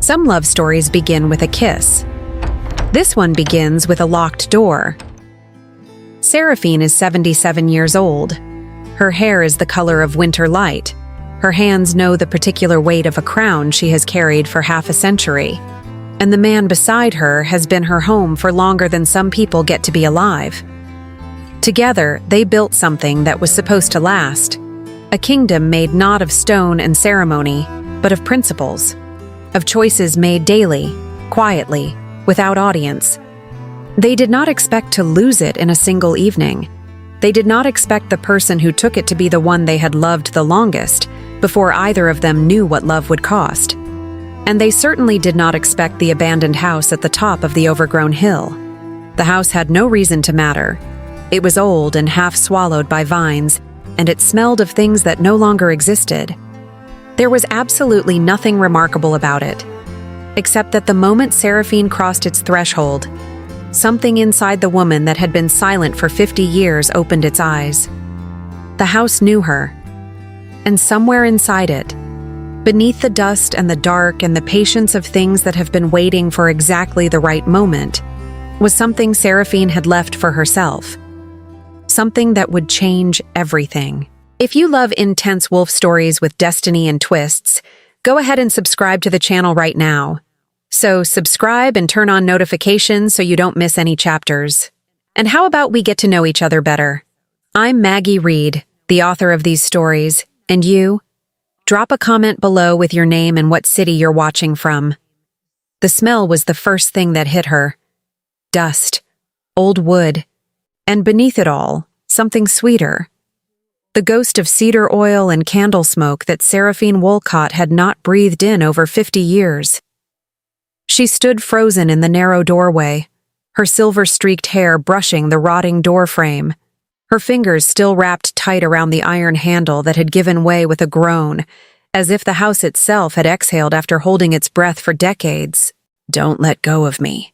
Some love stories begin with a kiss. This one begins with a locked door. Seraphine is 77 years old. Her hair is the color of winter light. Her hands know the particular weight of a crown she has carried for half a century. And the man beside her has been her home for longer than some people get to be alive. Together, they built something that was supposed to last. A kingdom made not of stone and ceremony, but of principles. Of choices made daily, quietly, without audience. They did not expect to lose it in a single evening. They did not expect the person who took it to be the one they had loved the longest, before either of them knew what love would cost. And they certainly did not expect the abandoned house at the top of the overgrown hill. The house had no reason to matter. It was old and half swallowed by vines, and it smelled of things that no longer existed. There was absolutely nothing remarkable about it, except that the moment Seraphine crossed its threshold, something inside the woman that had been silent for 50 years opened its eyes. The house knew her, and somewhere inside it, beneath the dust and the dark and the patience of things that have been waiting for exactly the right moment, was something Seraphine had left for herself. Something that would change everything. If you love intense wolf stories with destiny and twists, go ahead and subscribe to the channel right now. So subscribe and turn on notifications so you don't miss any chapters. And how about we get to know each other better? I'm Maggie Reed, the author of these stories, and you? Drop a comment below with your name and what city you're watching from. The smell was the first thing that hit her. Dust, old wood, and beneath it all, something sweeter. The ghost of cedar oil and candle smoke that Seraphine Wolcott had not breathed in over 50 years. She stood frozen in the narrow doorway, her silver-streaked hair brushing the rotting door frame. Her fingers still wrapped tight around the iron handle that had given way with a groan, as if the house itself had exhaled after holding its breath for decades. "Don't let go of me,"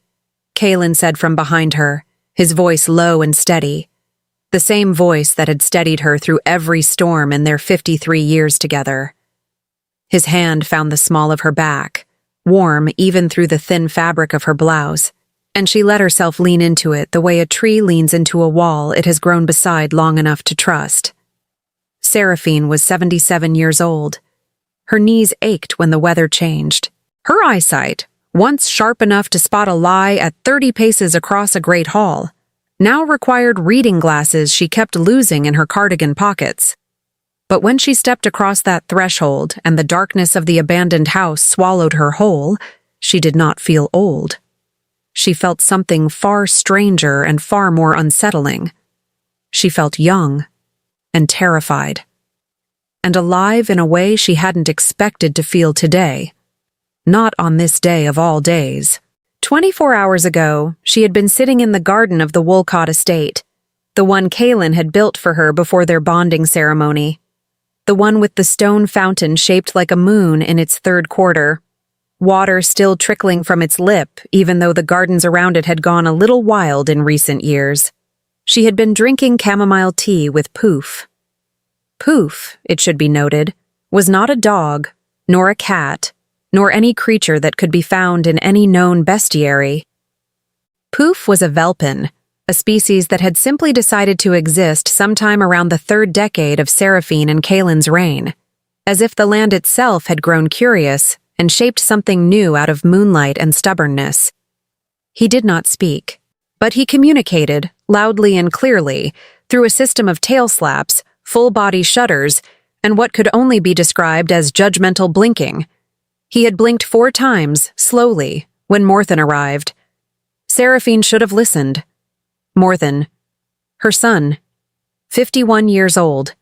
Kalen said from behind her, his voice low and steady. The same voice that had steadied her through every storm in their 53 years together. His hand found the small of her back, warm even through the thin fabric of her blouse, and she let herself lean into it the way a tree leans into a wall it has grown beside long enough to trust. Seraphine was 77 years old. Her knees ached when the weather changed. Her eyesight, once sharp enough to spot a lie at 30 paces across a great hall, now required reading glasses she kept losing in her cardigan pockets. But when she stepped across that threshold and the darkness of the abandoned house swallowed her whole, she did not feel old. She felt something far stranger and far more unsettling. She felt young and terrified, and alive in a way she hadn't expected to feel today. Not on this day of all days. 24 hours ago, she had been sitting in the garden of the Wolcott estate, the one Kalen had built for her before their bonding ceremony, the one with the stone fountain shaped like a moon in its third quarter. Water still trickling from its lip, even though the gardens around it had gone a little wild in recent years. She had been drinking chamomile tea with Poof. Poof, it should be noted, was not a dog, nor a cat, nor any creature that could be found in any known bestiary. Poof was a Velpin, a species that had simply decided to exist sometime around the third decade of Seraphine and Kalen's reign, as if the land itself had grown curious and shaped something new out of moonlight and stubbornness. He did not speak, but he communicated, loudly and clearly, through a system of tail slaps, full-body shudders, and what could only be described as judgmental blinking. He had blinked 4 times, slowly, when Morthen arrived. Seraphine should have listened. Morthen, her son, 51 years old,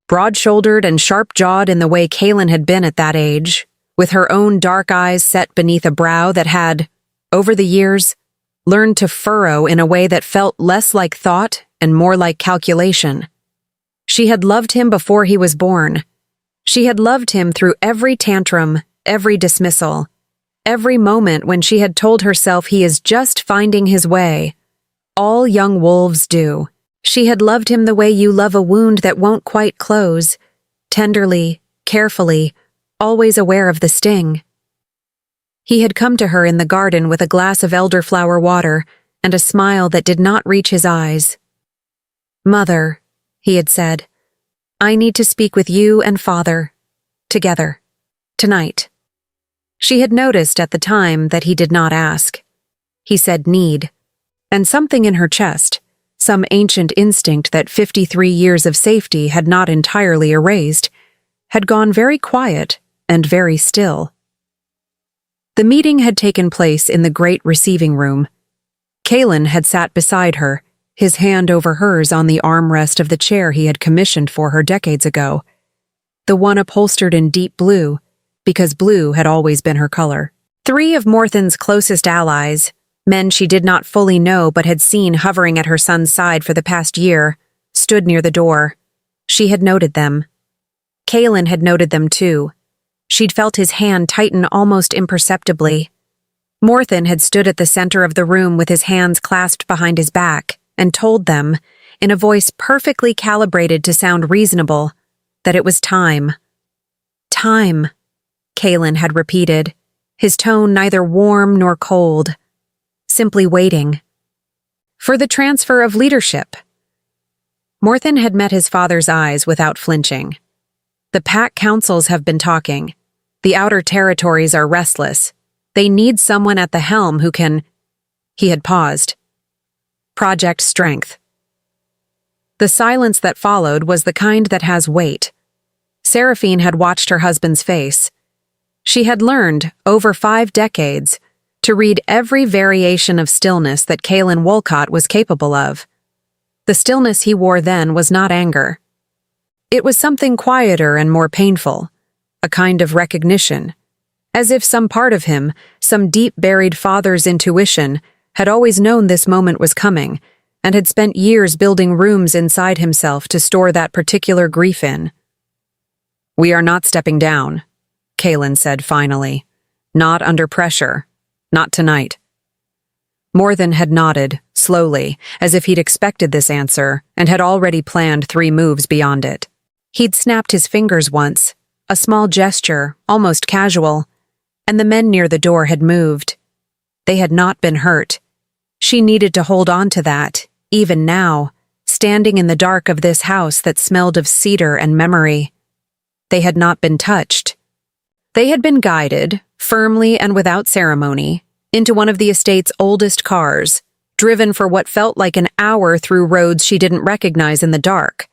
broad-shouldered and sharp-jawed in the way Kalen had been at that age, with her own dark eyes set beneath a brow that had, over the years, learned to furrow in a way that felt less like thought and more like calculation. She had loved him before he was born. She had loved him through every tantrum, every dismissal, every moment when she had told herself he is just finding his way. All young wolves do. She had loved him the way you love a wound that won't quite close, tenderly, carefully, always aware of the sting. He had come to her in the garden with a glass of elderflower water and a smile that did not reach his eyes. "Mother," he had said, "I need to speak with you and Father. Together. Tonight." She had noticed at the time that he did not ask. He said need, and something in her chest, some ancient instinct that 53 years of safety had not entirely erased, had gone very quiet and very still. The meeting had taken place in the great receiving room. Kaelin had sat beside her, his hand over hers on the armrest of the chair he had commissioned for her decades ago, the one upholstered in deep blue, because blue had always been her color. 3 of Morthen's closest allies, men she did not fully know but had seen hovering at her son's side for the past year, stood near the door. She had noted them. Kaelin had noted them too. She'd felt his hand tighten almost imperceptibly. Morthen had stood at the center of the room with his hands clasped behind his back and told them, in a voice perfectly calibrated to sound reasonable, that it was time. Time, Kaelin had repeated, his tone neither warm nor cold. Simply waiting. For the transfer of leadership. Morthen had met his father's eyes without flinching. The pack councils have been talking. The outer territories are restless. They need someone at the helm who can... He had paused. Project Strength. The silence that followed was the kind that has weight. Seraphine had watched her husband's face. She had learned, over 5 decades, to read every variation of stillness that Kaelin Wolcott was capable of. The stillness he wore then was not anger. It was something quieter and more painful, a kind of recognition, as if some part of him, some deep-buried father's intuition, had always known this moment was coming and had spent years building rooms inside himself to store that particular grief in. "We are not stepping down," Kaelin said finally. "Not under pressure. Not tonight." Morthen had nodded, slowly, as if he'd expected this answer and had already planned 3 moves beyond it. He'd snapped his fingers once, a small gesture, almost casual, and the men near the door had moved. They had not been hurt. She needed to hold on to that, even now, standing in the dark of this house that smelled of cedar and memory. They had not been touched. They had been guided, firmly and without ceremony, into one of the estate's oldest cars, driven for what felt like an hour through roads she didn't recognize in the dark,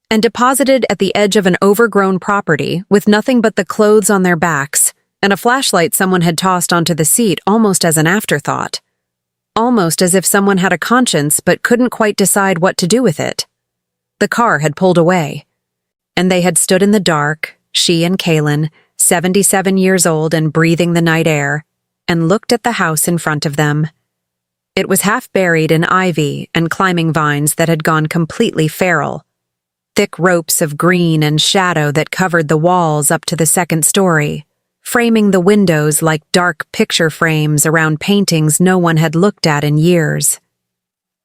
and deposited at the edge of an overgrown property with nothing but the clothes on their backs and a flashlight someone had tossed onto the seat almost as an afterthought. Almost as if someone had a conscience but couldn't quite decide what to do with it. The car had pulled away, and they had stood in the dark, she and Kaelin, 77 years old and breathing the night air, and looked at the house in front of them. It was half buried in ivy and climbing vines that had gone completely feral. Thick ropes of green and shadow that covered the walls up to the 2nd story, framing the windows like dark picture frames around paintings no one had looked at in years.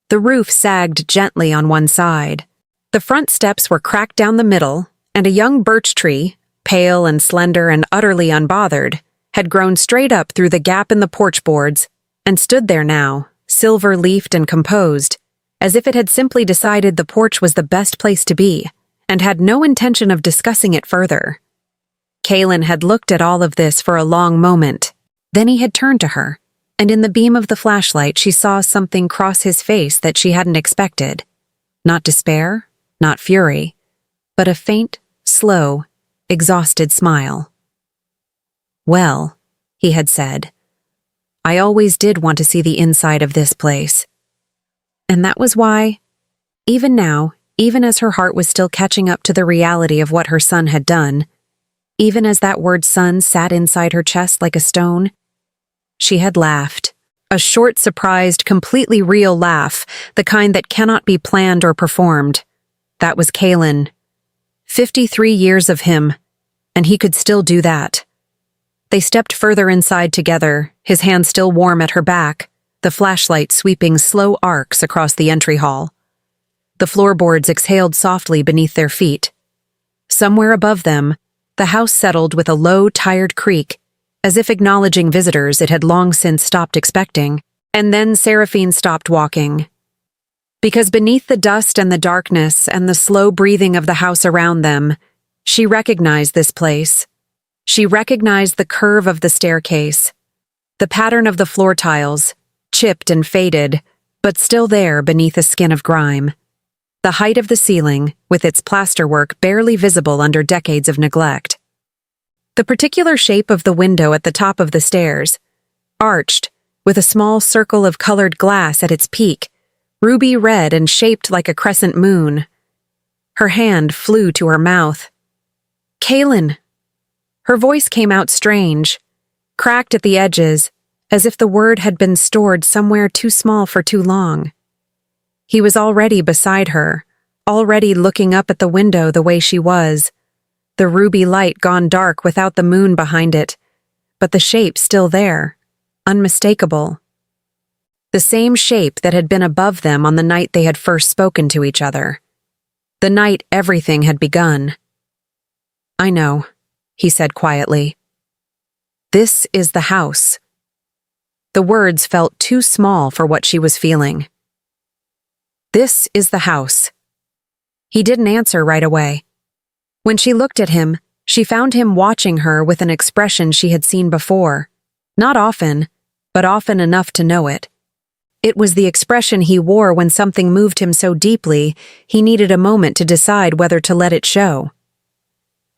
The roof sagged gently on one side. The front steps were cracked down the middle, and a young birch tree, pale and slender and utterly unbothered, had grown straight up through the gap in the porch boards and stood there now, silver-leafed and composed, as if it had simply decided the porch was the best place to be, and had no intention of discussing it further. Kaelin had looked at all of this for a long moment. Then he had turned to her, and in the beam of the flashlight she saw something cross his face that she hadn't expected. Not despair, not fury, but a faint, slow, exhausted smile. "Well," he had said, "I always did want to see the inside of this place." And that was why, even now, even as her heart was still catching up to the reality of what her son had done, even as that word son sat inside her chest like a stone, she had laughed. A short, surprised, completely real laugh, the kind that cannot be planned or performed. That was Kaelin. 53 years of him, and he could still do that. They stepped further inside together, his hand still warm at her back, the flashlight sweeping slow arcs across the entry hall. The floorboards exhaled softly beneath their feet. Somewhere above them, the house settled with a low, tired creak, as if acknowledging visitors it had long since stopped expecting. And then Seraphine stopped walking. Because beneath the dust and the darkness and the slow breathing of the house around them, she recognized this place. She recognized the curve of the staircase, the pattern of the floor tiles, chipped and faded, but still there beneath a skin of grime. The height of the ceiling, with its plasterwork barely visible under decades of neglect. The particular shape of the window at the top of the stairs, arched, with a small circle of colored glass at its peak, ruby red and shaped like a crescent moon. Her hand flew to her mouth. "Kaylin!" Her voice came out strange, cracked at the edges, as if the word had been stored somewhere too small for too long. He was already beside her, already looking up at the window the way she was, the ruby light gone dark without the moon behind it, but the shape still there, unmistakable. The same shape that had been above them on the night they had first spoken to each other. The night everything had begun. "I know," he said quietly. "This is the house." The words felt too small for what she was feeling. "This is the house." He didn't answer right away. When she looked at him, she found him watching her with an expression she had seen before. Not often, but often enough to know it. It was the expression he wore when something moved him so deeply he needed a moment to decide whether to let it show.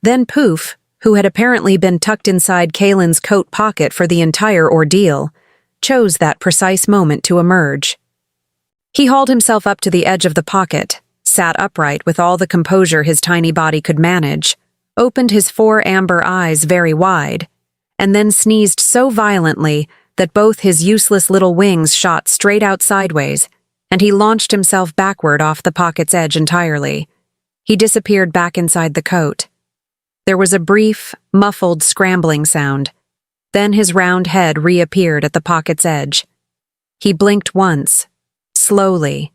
Then Poof, who had apparently been tucked inside Kaylin's coat pocket for the entire ordeal, chose that precise moment to emerge. He hauled himself up to the edge of the pocket, sat upright with all the composure his tiny body could manage, opened his 4 amber eyes very wide, and then sneezed so violently that both his useless little wings shot straight out sideways, and he launched himself backward off the pocket's edge entirely. He disappeared back inside the coat. There was a brief, muffled scrambling sound. Then his round head reappeared at the pocket's edge. He blinked once, slowly,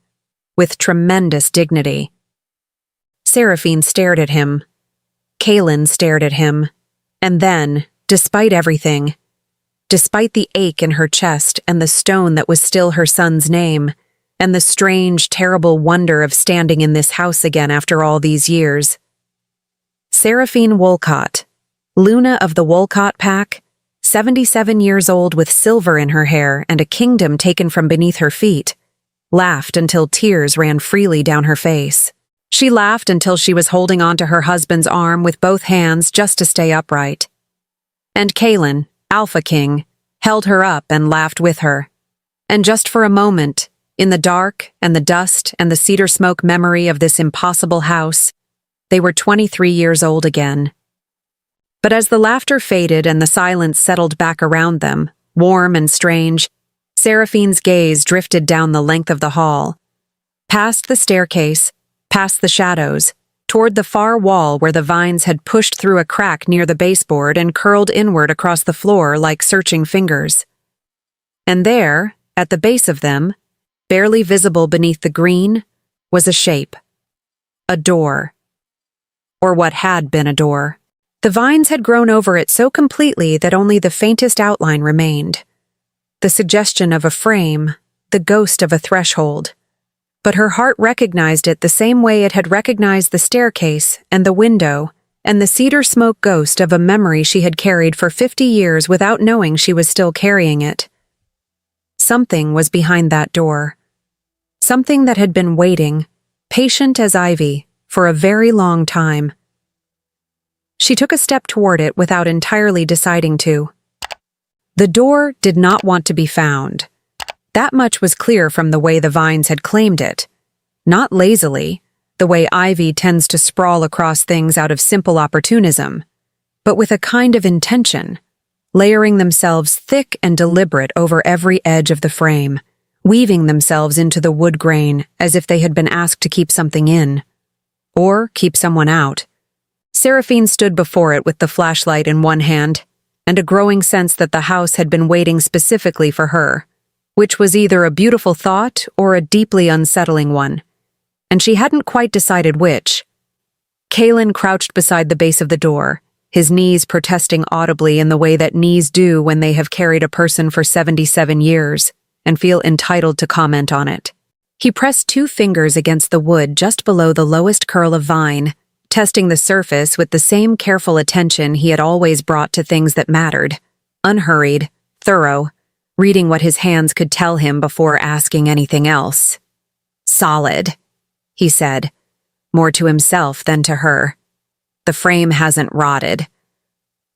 with tremendous dignity. Seraphine stared at him. Kaylin stared at him. And then, despite everything, despite the ache in her chest and the stone that was still her son's name, and the strange, terrible wonder of standing in this house again after all these years, Seraphine Wolcott, Luna of the Wolcott pack, 77 years old with silver in her hair and a kingdom taken from beneath her feet, laughed until tears ran freely down her face. She laughed until she was holding onto her husband's arm with both hands just to stay upright. And Kaylin, Alpha King, held her up and laughed with her. And just for a moment, in the dark and the dust and the cedar smoke memory of this impossible house, they were 23 years old again. But as the laughter faded and the silence settled back around them, warm and strange, Seraphine's gaze drifted down the length of the hall, past the staircase, past the shadows, toward the far wall where the vines had pushed through a crack near the baseboard and curled inward across the floor like searching fingers. And there, at the base of them, barely visible beneath the green, was a shape. A door. Or what had been a door. The vines had grown over it so completely that only the faintest outline remained. The suggestion of a frame, the ghost of a threshold. But her heart recognized it the same way it had recognized the staircase and the window and the cedar smoke ghost of a memory she had carried for 50 years without knowing she was still carrying it. Something was behind that door. Something that had been waiting, patient as ivy, for a very long time. She took a step toward it without entirely deciding to. The door did not want to be found. That much was clear from the way the vines had claimed it. Not lazily, the way ivy tends to sprawl across things out of simple opportunism, but with a kind of intention, layering themselves thick and deliberate over every edge of the frame, weaving themselves into the wood grain as if they had been asked to keep something in, or keep someone out. Seraphine stood before it with the flashlight in one hand, and a growing sense that the house had been waiting specifically for her, which was either a beautiful thought or a deeply unsettling one, and she hadn't quite decided which. Kaylin crouched beside the base of the door, his knees protesting audibly in the way that knees do when they have carried a person for 77 years and feel entitled to comment on it. He pressed 2 fingers against the wood just below the lowest curl of vine, testing the surface with the same careful attention he had always brought to things that mattered, unhurried, thorough, reading what his hands could tell him before asking anything else. "Solid," he said, more to himself than to her. "The frame hasn't rotted.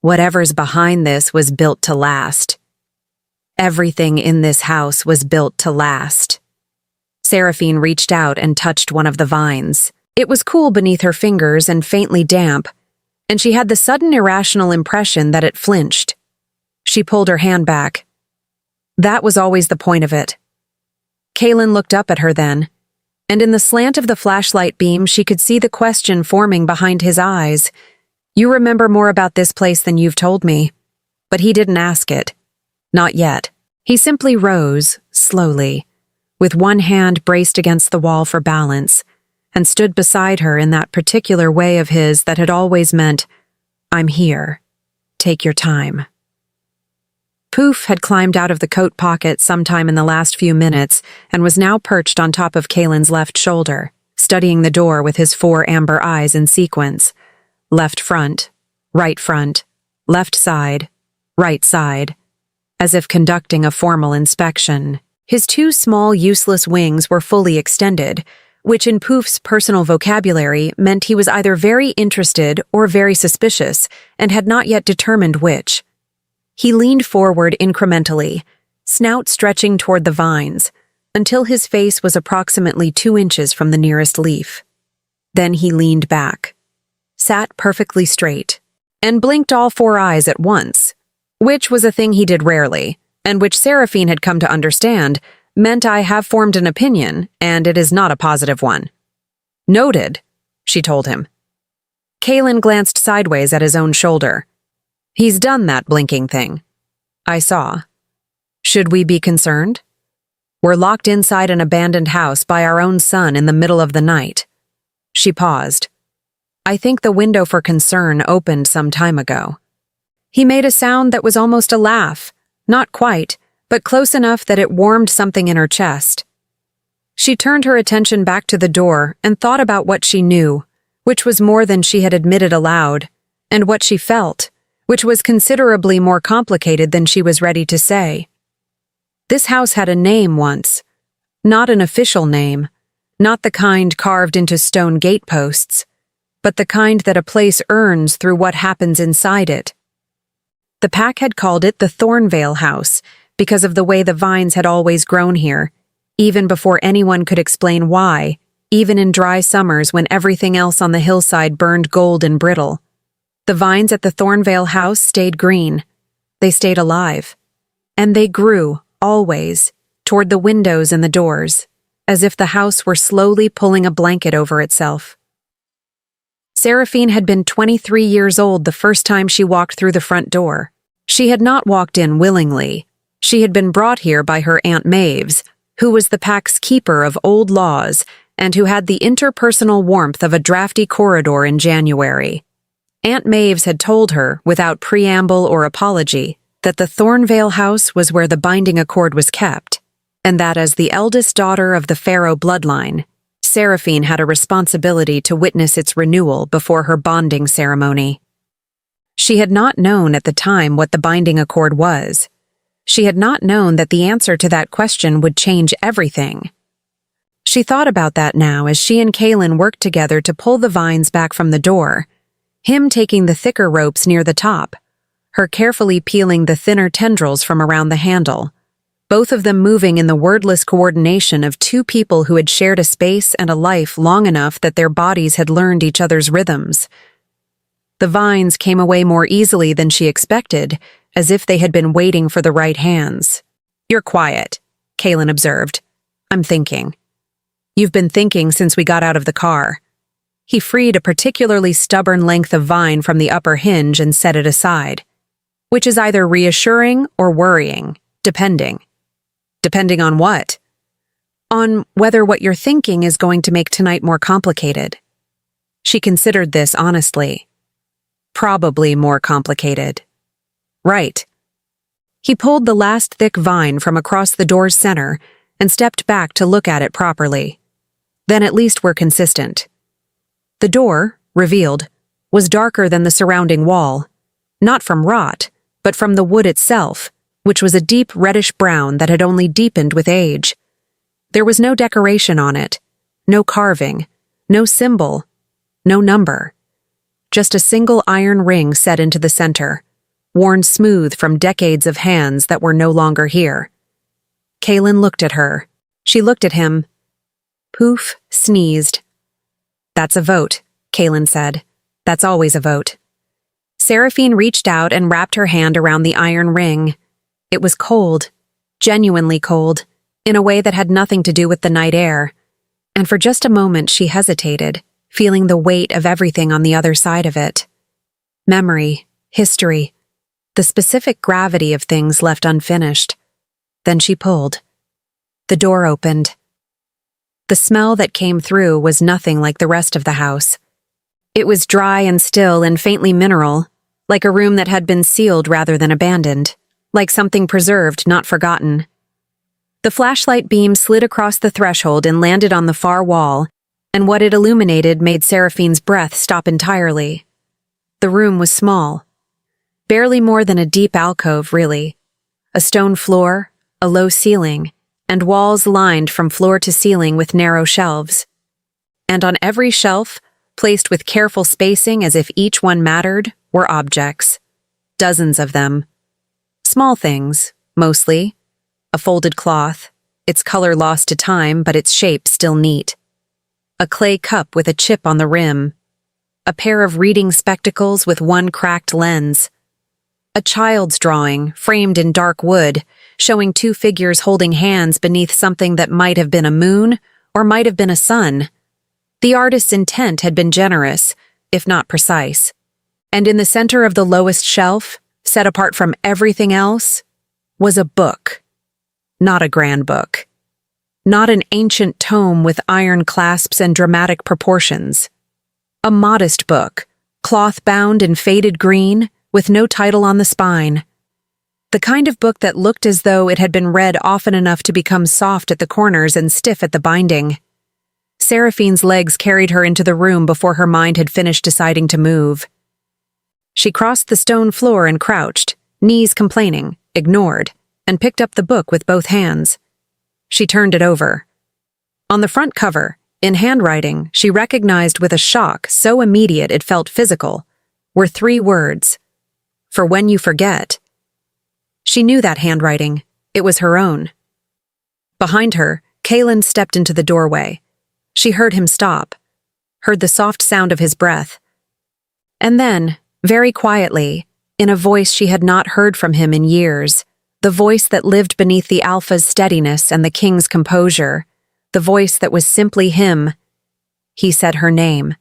Whatever's behind this was built to last. Everything in this house was built to last." Seraphine reached out and touched one of the vines. It was cool beneath her fingers and faintly damp, and she had the sudden irrational impression that it flinched. She pulled her hand back. That was always the point of it. Kaylin looked up at her then, and in the slant of the flashlight beam she could see the question forming behind his eyes. "You remember more about this place than you've told me." But he didn't ask it. Not yet. He simply rose, slowly, with one hand braced against the wall for balance, and stood beside her in that particular way of his that had always meant, "I'm here. Take your time." Poof had climbed out of the coat pocket sometime in the last few minutes and was now perched on top of Kaylin's left shoulder, studying the door with his 4 amber eyes in sequence. Left front, left side, right side, as if conducting a formal inspection. His 2 small, useless wings were fully extended, which in Poof's personal vocabulary meant he was either very interested or very suspicious, and had not yet determined which. He leaned forward incrementally, snout stretching toward the vines, until his face was approximately 2 inches from the nearest leaf. Then he leaned back, sat perfectly straight, and blinked all 4 eyes at once, which was a thing he did rarely, and which Seraphine had come to understand meant "I have formed an opinion, and it is not a positive one." "Noted," she told him. Kaylin glanced sideways at his own shoulder. "He's done that blinking thing. I saw. Should we be concerned? We're locked inside an abandoned house by our own son in the middle of the night." She paused. "I think the window for concern opened some time ago." He made a sound that was almost a laugh, not quite, but close enough that it warmed something in her chest. She turned her attention back to the door and thought about what she knew, which was more than she had admitted aloud, and what she felt, which was considerably more complicated than she was ready to say. This house had a name once. Not an official name, not the kind carved into stone gateposts, but the kind that a place earns through what happens inside it. The pack had called it the Thornvale House because of the way the vines had always grown here, even before anyone could explain why, even in dry summers when everything else on the hillside burned gold and brittle. The vines at the Thornvale House stayed green. They stayed alive. And they grew, always, toward the windows and the doors, as if the house were slowly pulling a blanket over itself. Seraphine had been 23 years old the first time she walked through the front door. She had not walked in willingly. She had been brought here by her Aunt Maves, who was the pack's keeper of old laws and who had the interpersonal warmth of a drafty corridor in January. Aunt Maves had told her, without preamble or apology, that the Thornvale House was where the binding accord was kept, and that as the eldest daughter of the Pharaoh bloodline, Seraphine had a responsibility to witness its renewal before her bonding ceremony. She had not known at the time what the binding accord was. She had not known that the answer to that question would change everything. She thought about that now as she and Kaylin worked together to pull the vines back from the door, him taking the thicker ropes near the top, her carefully peeling the thinner tendrils from around the handle, both of them moving in the wordless coordination of 2 people who had shared a space and a life long enough that their bodies had learned each other's rhythms. The vines came away more easily than she expected, as if they had been waiting for the right hands. "You're quiet," Kaylin observed. "I'm thinking." "You've been thinking since we got out of the car." He freed a particularly stubborn length of vine from the upper hinge and set it aside, which is either reassuring or worrying, depending. Depending on what? On whether what you're thinking is going to make tonight more complicated. She considered this honestly. Probably more complicated. Right. He pulled the last thick vine from across the door's center and stepped back to look at it properly. Then at least we're consistent. The door, revealed, was darker than the surrounding wall, not from rot, but from the wood itself, which was a deep reddish brown that had only deepened with age. There was no decoration on it, no carving, no symbol, no number. Just a single iron ring set into the center, worn smooth from decades of hands that were no longer here. Kaylin looked at her. She looked at him. Poof sneezed. That's a vote, Kaylin said. That's always a vote. Seraphine reached out and wrapped her hand around the iron ring. It was cold, genuinely cold, in a way that had nothing to do with the night air. And for just a moment she hesitated, feeling the weight of everything on the other side of it. Memory, history, the specific gravity of things left unfinished. Then she pulled. The door opened. The smell that came through was nothing like the rest of the house. It was dry and still and faintly mineral, like a room that had been sealed rather than abandoned, like something preserved, not forgotten. The flashlight beam slid across the threshold and landed on the far wall, and what it illuminated made Seraphine's breath stop entirely. The room was small. Barely more than a deep alcove, really. A stone floor, a low ceiling, and walls lined from floor to ceiling with narrow shelves. And on every shelf, placed with careful spacing as if each one mattered, were objects. Dozens of them. Small things, mostly. A folded cloth, its color lost to time but its shape still neat. A clay cup with a chip on the rim. A pair of reading spectacles with one cracked lens. A child's drawing, framed in dark wood, showing two figures holding hands beneath something that might have been a moon or might have been a sun. The artist's intent had been generous, if not precise. And in the center of the lowest shelf, set apart from everything else, was a book. Not a grand book. Not an ancient tome with iron clasps and dramatic proportions. A modest book, cloth-bound in faded green, with no title on the spine. The kind of book that looked as though it had been read often enough to become soft at the corners and stiff at the binding. Seraphine's legs carried her into the room before her mind had finished deciding to move. She crossed the stone floor and crouched, knees complaining, ignored, and picked up the book with both hands. She turned it over. On the front cover, in handwriting, she recognized with a shock so immediate it felt physical, were 3 words. For when you forget. She knew that handwriting. It was her own. Behind her, Kaylin stepped into the doorway. She heard him stop, heard the soft sound of his breath. And then, very quietly, in a voice she had not heard from him in years, the voice that lived beneath the Alpha's steadiness and the King's composure, the voice that was simply him, he said her name,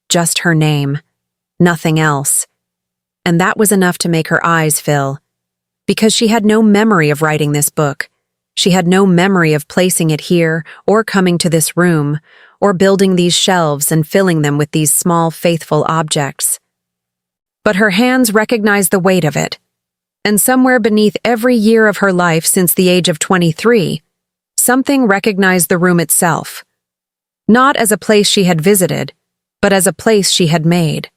just her name, nothing else. And that was enough to make her eyes fill. Because she had no memory of writing this book. She had no memory of placing it here, or coming to this room, or building these shelves and filling them with these small, faithful objects. But her hands recognized the weight of it. And somewhere beneath every year of her life since the age of 23, something recognized the room itself. Not as a place she had visited, but as a place she had made.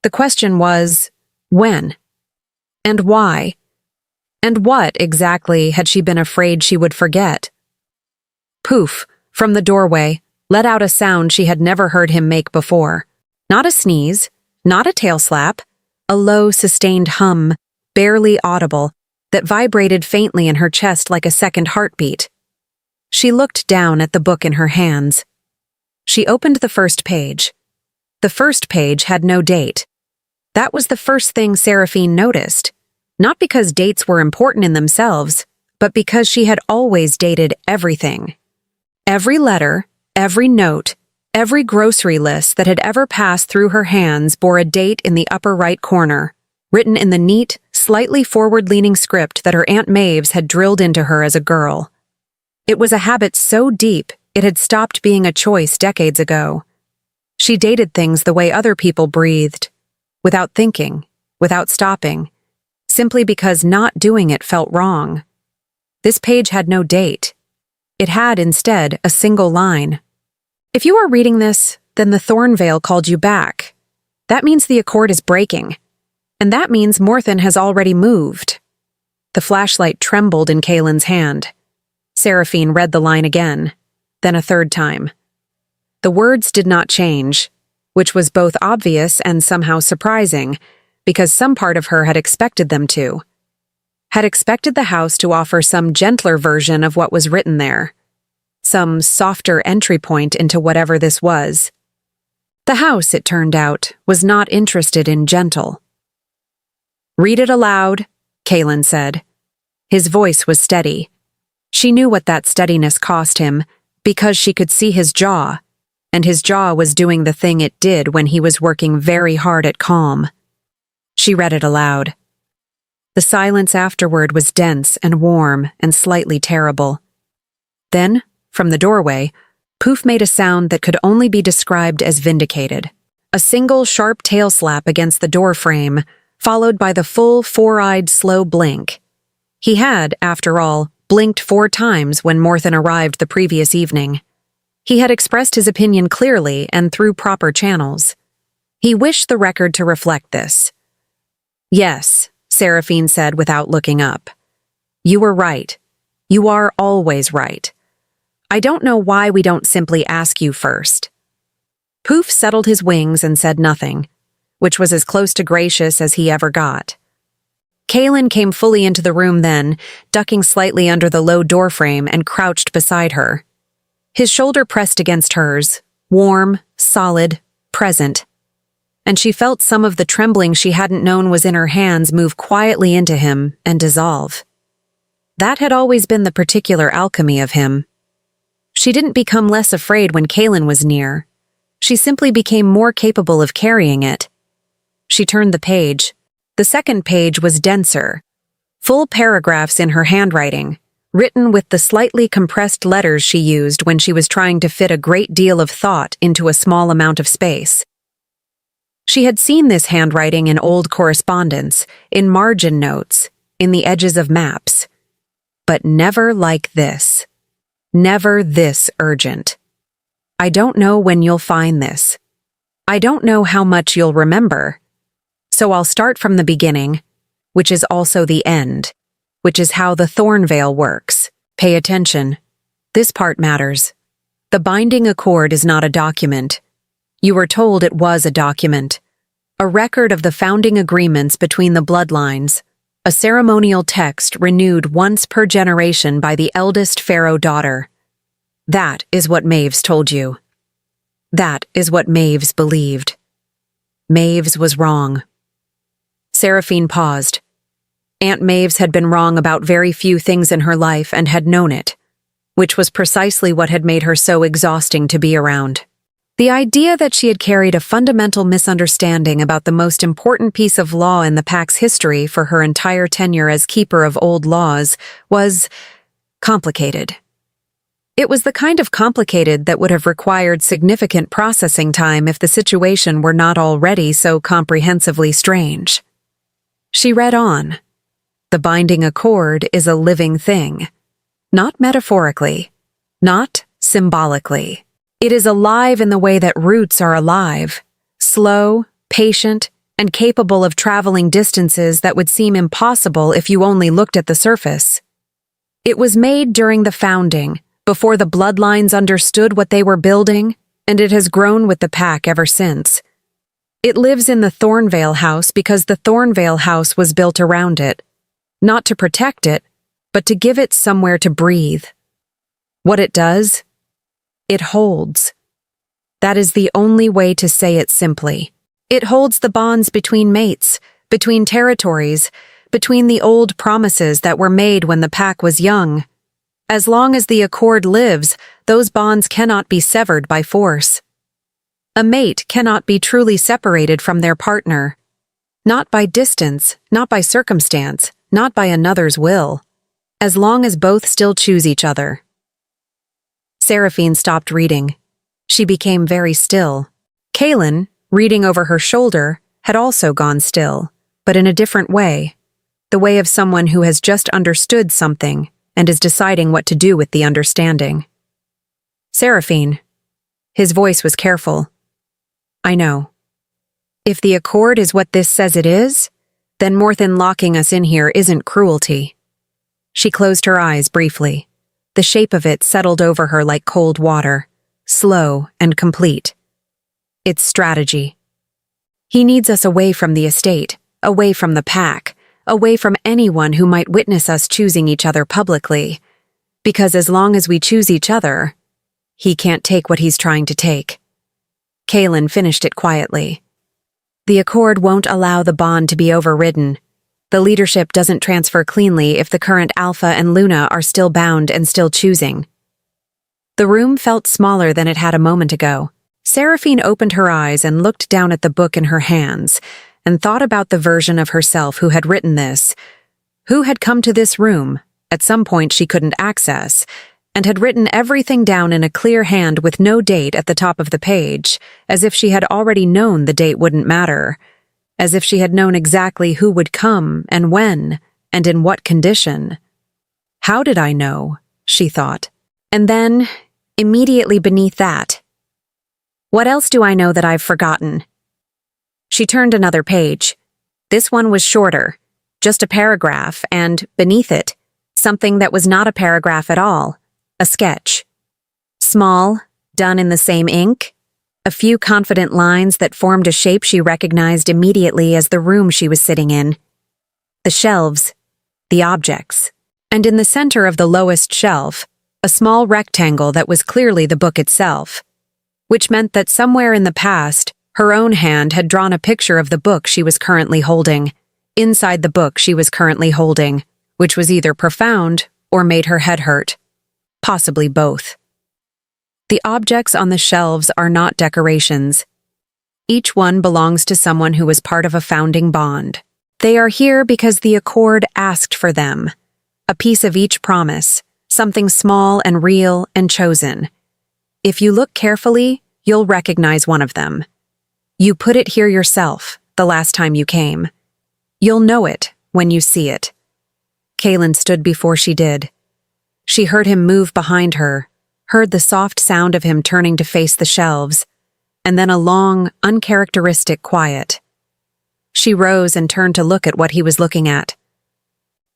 The question was, when? And why? And what, exactly, had she been afraid she would forget? Poof, from the doorway, let out a sound she had never heard him make before. Not a sneeze, not a tail slap, a low, sustained hum, barely audible, that vibrated faintly in her chest like a second heartbeat. She looked down at the book in her hands. She opened the first page. The first page had no date. That was the first thing Seraphine noticed, not because dates were important in themselves, but because she had always dated everything. Every letter, every note, every grocery list that had ever passed through her hands bore a date in the upper right corner, written in the neat, slightly forward-leaning script that her Aunt Maves had drilled into her as a girl. It was a habit so deep it had stopped being a choice decades ago. She dated things the way other people breathed. without thinking, without stopping, simply because not doing it felt wrong. This page had no date. It had, instead, a single line. If you are reading this, then the Thornvale called you back. That means the accord is breaking. And that means Morthen has already moved. The flashlight trembled in Kaylin's hand. Seraphine read the line again, then a third time. The words did not change, which was both obvious and somehow surprising, because some part of her had expected them to. Had expected the house to offer some gentler version of what was written there. Some softer entry point into whatever this was. The house, it turned out, was not interested in gentle. "Read it aloud," Kaylin said. His voice was steady. She knew what that steadiness cost him, because she could see his jaw, and his jaw was doing the thing it did when he was working very hard at calm. She read it aloud. The silence afterward was dense and warm and slightly terrible. Then, from the doorway, Poof made a sound that could only be described as vindicated. A single sharp tail slap against the door frame, followed by the full four-eyed slow blink. He had, after all, blinked 4 times when Morthen arrived the previous evening. He had expressed his opinion clearly and through proper channels. He wished the record to reflect this. "Yes," Seraphine said without looking up. "You were right. You are always right. I don't know why we don't simply ask you first." Poof settled his wings and said nothing, which was as close to gracious as he ever got. Kaylin came fully into the room then, ducking slightly under the low doorframe and crouched beside her. His shoulder pressed against hers, warm, solid, present. And she felt some of the trembling she hadn't known was in her hands move quietly into him and dissolve. That had always been the particular alchemy of him. She didn't become less afraid when Kaylin was near. She simply became more capable of carrying it. She turned the page. The second page was denser. Full paragraphs in her handwriting, written with the slightly compressed letters she used when she was trying to fit a great deal of thought into a small amount of space. She had seen this handwriting in old correspondence, in margin notes, in the edges of maps. But never like this. Never this urgent. "I don't know when you'll find this. I don't know how much you'll remember. So I'll start from the beginning, which is also the end, which is how the Thornvale works. Pay attention. This part matters. The binding accord is not a document. You were told it was a document. A record of the founding agreements between the bloodlines. A ceremonial text renewed once per generation by the eldest pharaoh daughter. That is what Maves told you. That is what Maves believed. Maves was wrong." Seraphine paused. Aunt Maves had been wrong about very few things in her life and had known it, which was precisely what had made her so exhausting to be around. The idea that she had carried a fundamental misunderstanding about the most important piece of law in the Pack's history for her entire tenure as keeper of old laws was complicated. It was the kind of complicated that would have required significant processing time if the situation were not already so comprehensively strange. She read on. The binding accord is a living thing. Not metaphorically. Not symbolically. It is alive in the way that roots are alive. Slow, patient, and capable of traveling distances that would seem impossible if you only looked at the surface. It was made during the founding, before the bloodlines understood what they were building, and it has grown with the Pack ever since. It lives in the Thornvale house because the Thornvale house was built around it, not to protect it, but to give it somewhere to breathe. What it does? It holds. That is the only way to say it simply. It holds the bonds between mates, between territories, between the old promises that were made when the Pack was young. As long as the accord lives, those bonds cannot be severed by force. A mate cannot be truly separated from their partner. Not by distance, not by circumstance, not by another's will. As long as both still choose each other. Seraphine stopped reading. She became very still. Kaylin, reading over her shoulder, had also gone still, but in a different way, the way of someone who has just understood something and is deciding what to do with the understanding. Seraphine. His voice was careful. I know. If the accord is what this says it is, then more than locking us in here isn't cruelty. She closed her eyes briefly. The shape of it settled over her like cold water, slow and complete. It's strategy. He needs us away from the estate, away from the pack, away from anyone who might witness us choosing each other publicly. Because as long as we choose each other, he can't take what he's trying to take. Kaelin finished it quietly. The accord won't allow the bond to be overridden. The leadership doesn't transfer cleanly if the current Alpha and Luna are still bound and still choosing. The room felt smaller than it had a moment ago. Seraphine opened her eyes and looked down at the book in her hands and thought about the version of herself who had written this, who had come to this room, at some point she couldn't access, and had written everything down in a clear hand with no date at the top of the page, as if she had already known the date wouldn't matter, as if she had known exactly who would come and when, and in what condition. How did I know? She thought. And then, immediately beneath that, what else do I know that I've forgotten? She turned another page. This one was shorter, just a paragraph, and, beneath it, something that was not a paragraph at all. A sketch. Small, done in the same ink, a few confident lines that formed a shape she recognized immediately as the room she was sitting in. The shelves, the objects, and in the center of the lowest shelf, a small rectangle that was clearly the book itself, which meant that somewhere in the past, her own hand had drawn a picture of the book she was currently holding, inside the book she was currently holding, which was either profound or made her head hurt. Possibly both. The objects on the shelves are not decorations. Each one belongs to someone who was part of a founding bond. They are here because the accord asked for them. A piece of each promise, something small and real and chosen. If you look carefully, you'll recognize one of them. You put it here yourself, the last time you came. You'll know it when you see it. Kaelin stood before she did. She heard him move behind her, heard the soft sound of him turning to face the shelves, and then a long, uncharacteristic quiet. She rose and turned to look at what he was looking at.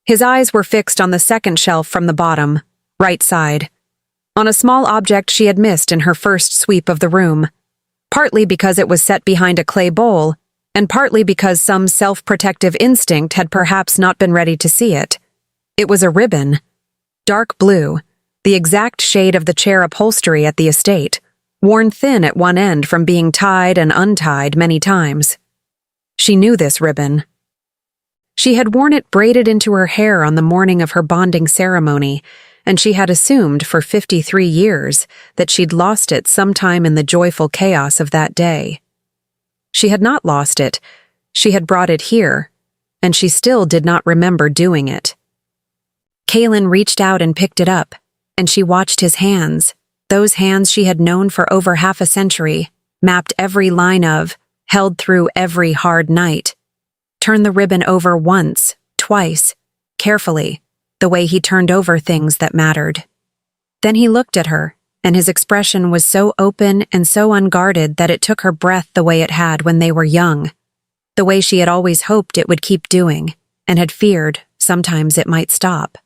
His eyes were fixed on the second shelf from the bottom, right side, on a small object she had missed in her first sweep of the room, partly because it was set behind a clay bowl, and partly because some self-protective instinct had perhaps not been ready to see it. It was a ribbon. Dark blue, the exact shade of the chair upholstery at the estate, worn thin at one end from being tied and untied many times. She knew this ribbon. She had worn it braided into her hair on the morning of her bonding ceremony, and she had assumed for 53 years that she'd lost it sometime in the joyful chaos of that day. She had not lost it. She had brought it here, and she still did not remember doing it. Kaelin reached out and picked it up, and she watched his hands, those hands she had known for over half a century, mapped every line of, held through every hard night. Turn the ribbon over once, twice, carefully, the way he turned over things that mattered. Then he looked at her, and his expression was so open and so unguarded that it took her breath the way it had when they were young, the way she had always hoped it would keep doing, and had feared sometimes it might stop.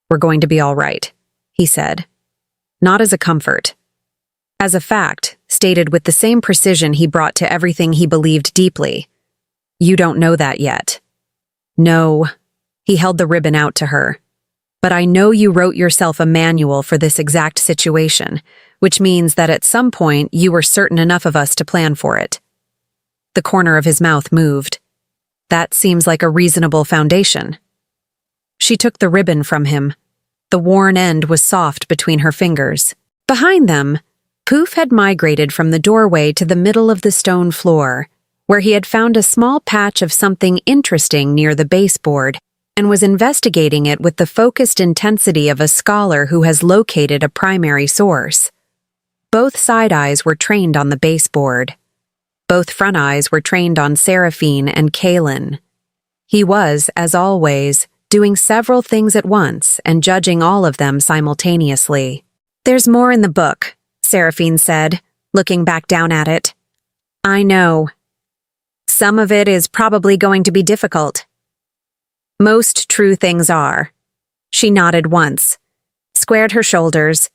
We're going to be all right, he said. Not as a comfort. As a fact, stated with the same precision he brought to everything he believed deeply. You don't know that yet. No. He held the ribbon out to her. But I know you wrote yourself a manual for this exact situation, which means that at some point you were certain enough of us to plan for it. The corner of his mouth moved. That seems like a reasonable foundation. She took the ribbon from him. The worn end was soft between her fingers. Behind them, Poof had migrated from the doorway to the middle of the stone floor, where he had found a small patch of something interesting near the baseboard and was investigating it with the focused intensity of a scholar who has located a primary source. Both side eyes were trained on the baseboard. Both front eyes were trained on Seraphine and Kaylin. He was, as always, doing several things at once and judging all of them simultaneously. "There's more in the book," Seraphine said, looking back down at it. "I know. Some of it is probably going to be difficult." "Most true things are." She nodded once, squared her shoulders.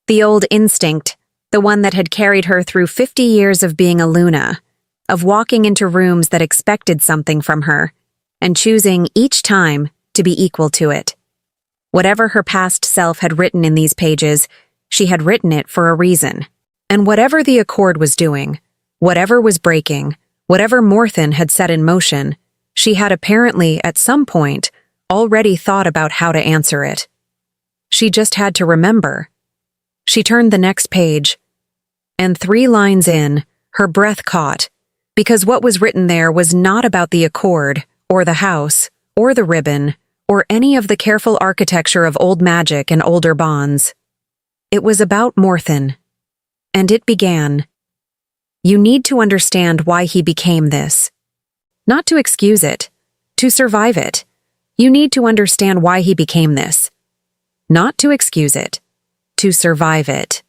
The old instinct, the one that had carried her through 50 years of being a Luna, of walking into rooms that expected something from her, and choosing each time to be equal to it. Whatever her past self had written in these pages, she had written it for a reason. And whatever the Accord was doing, whatever was breaking, whatever Morthen had set in motion, she had apparently, at some point, already thought about how to answer it. She just had to remember. She turned the next page, and 3 lines in, her breath caught, because what was written there was not about the Accord, or the house, or the ribbon, or any of the careful architecture of old magic and older bonds. It was about Morthen. And it began, "You need to understand why he became this. Not to excuse it, to survive it. You need to understand why he became this. Not to excuse it, to survive it."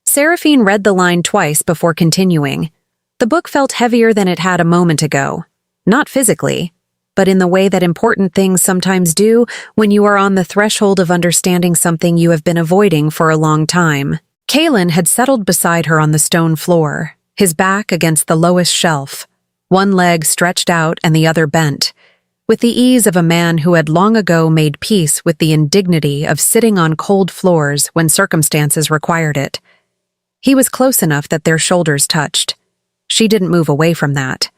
Seraphine read the line twice before continuing. The book felt heavier than it had a moment ago. Not physically, but in the way that important things sometimes do when you are on the threshold of understanding something you have been avoiding for a long time. Kaylin had settled beside her on the stone floor, his back against the lowest shelf, one leg stretched out and the other bent, with the ease of a man who had long ago made peace with the indignity of sitting on cold floors when circumstances required it. He was close enough that their shoulders touched. She didn't move away from that.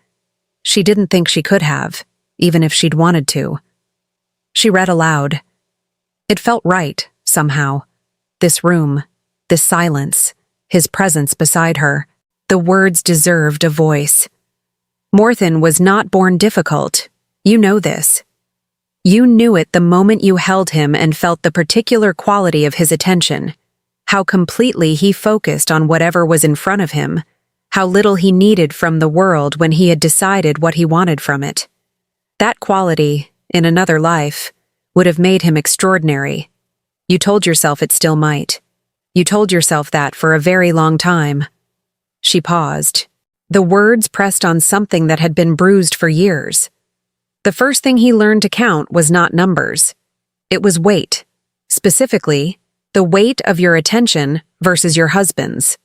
She didn't think she could have, even if she'd wanted to. She read aloud. It felt right, somehow. This room, this silence, his presence beside her. The words deserved a voice. Morthen was not born difficult. You know this. You knew it the moment you held him and felt the particular quality of his attention, how completely he focused on whatever was in front of him, how little he needed from the world when he had decided what he wanted from it. That quality, in another life, would have made him extraordinary. You told yourself it still might. You told yourself that for a very long time. She paused. The words pressed on something that had been bruised for years. The first thing he learned to count was not numbers. It was weight. Specifically, the weight of your attention versus your husband's.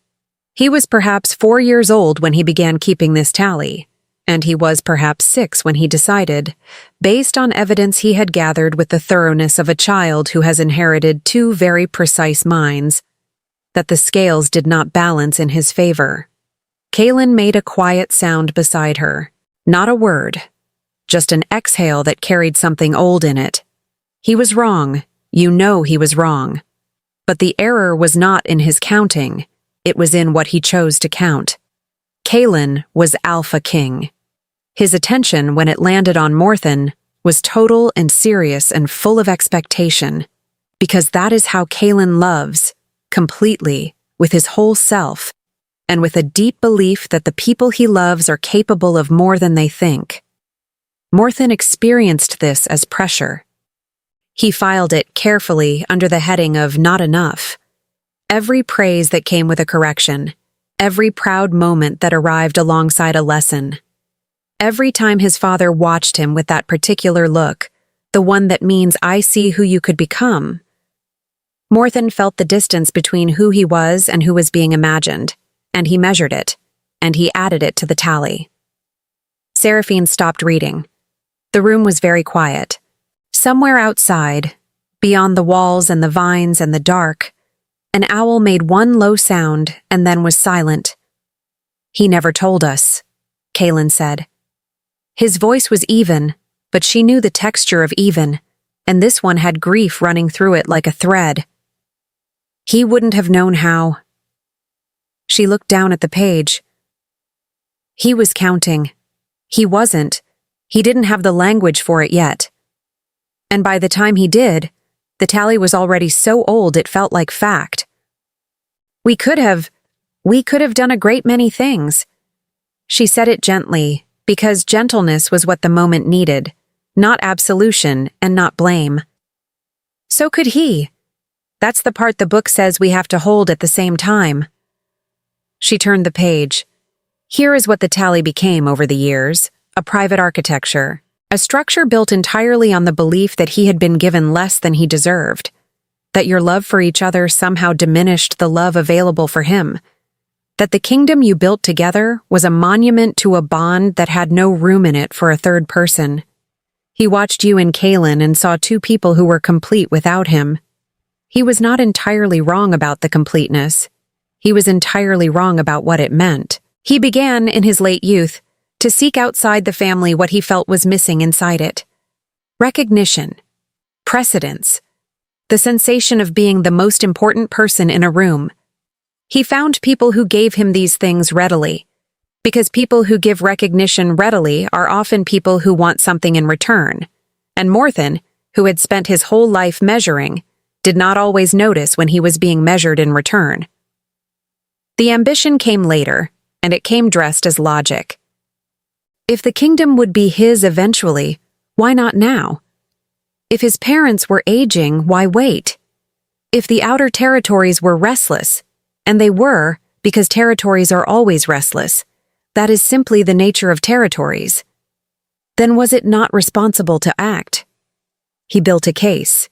He was perhaps 4 years old when he began keeping this tally, and he was perhaps 6 when he decided, based on evidence he had gathered with the thoroughness of a child who has inherited 2 very precise minds, that the scales did not balance in his favor. Kaylin made a quiet sound beside her. Not a word. Just an exhale that carried something old in it. He was wrong. You know he was wrong. But the error was not in his counting. It was in what he chose to count. Kaylin was Alpha King. His attention, when it landed on Morthen, was total and serious and full of expectation, because that is how Kaylin loves, completely, with his whole self, and with a deep belief that the people he loves are capable of more than they think. Morthen experienced this as pressure. He filed it carefully under the heading of not enough. Every praise that came with a correction, every proud moment that arrived alongside a lesson. Every time his father watched him with that particular look, the one that means I see who you could become. Morthen felt the distance between who he was and who was being imagined, and he measured it, and he added it to the tally. Seraphine stopped reading. The room was very quiet. Somewhere outside, beyond the walls and the vines and the dark, an owl made one low sound and then was silent. "He never told us," Kaylin said. His voice was even, but she knew the texture of even, and this one had grief running through it like a thread. He wouldn't have known how. She looked down at the page. He was counting. He wasn't. He didn't have the language for it yet. And by the time he did, the tally was already so old it felt like fact. We could have done a great many things. She said it gently, because gentleness was what the moment needed, not absolution and not blame. So could he. That's the part the book says we have to hold at the same time. She turned the page. Here is what the tally became over the years: a private architecture, a structure built entirely on the belief that he had been given less than he deserved, that your love for each other somehow diminished the love available for him, that the kingdom you built together was a monument to a bond that had no room in it for a third person. He watched you and Kaylin and saw two people who were complete without him. He was not entirely wrong about the completeness. He was entirely wrong about what it meant. He began, in his late youth, to seek outside the family what he felt was missing inside it. Recognition. Precedence. The sensation of being the most important person in a room. He found people who gave him these things readily, because people who give recognition readily are often people who want something in return, and Morthen, who had spent his whole life measuring, did not always notice when he was being measured in return. The ambition came later, and it came dressed as logic. If the kingdom would be his eventually, why not now? If his parents were aging, why wait? If the outer territories were restless, and they were, because territories are always restless, that is simply the nature of territories, then was it not responsible to act? He built a case.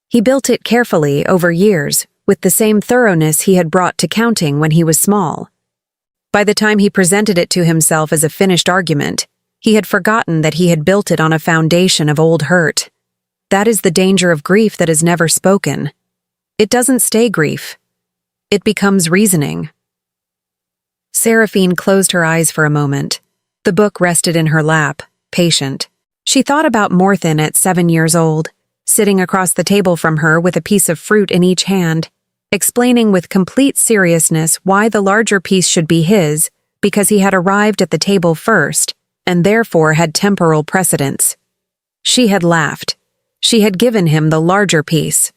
He built it carefully over years, with the same thoroughness he had brought to counting when he was small. By the time he presented it to himself as a finished argument, he had forgotten that he had built it on a foundation of old hurt. That is the danger of grief that is never spoken. It doesn't stay grief. It becomes reasoning. Seraphine closed her eyes for a moment. The book rested in her lap, patient. She thought about Morthen at 7 years old, sitting across the table from her with a piece of fruit in each hand, explaining with complete seriousness why the larger piece should be his, because he had arrived at the table first, and therefore had temporal precedence. She had laughed. She had given him the larger piece.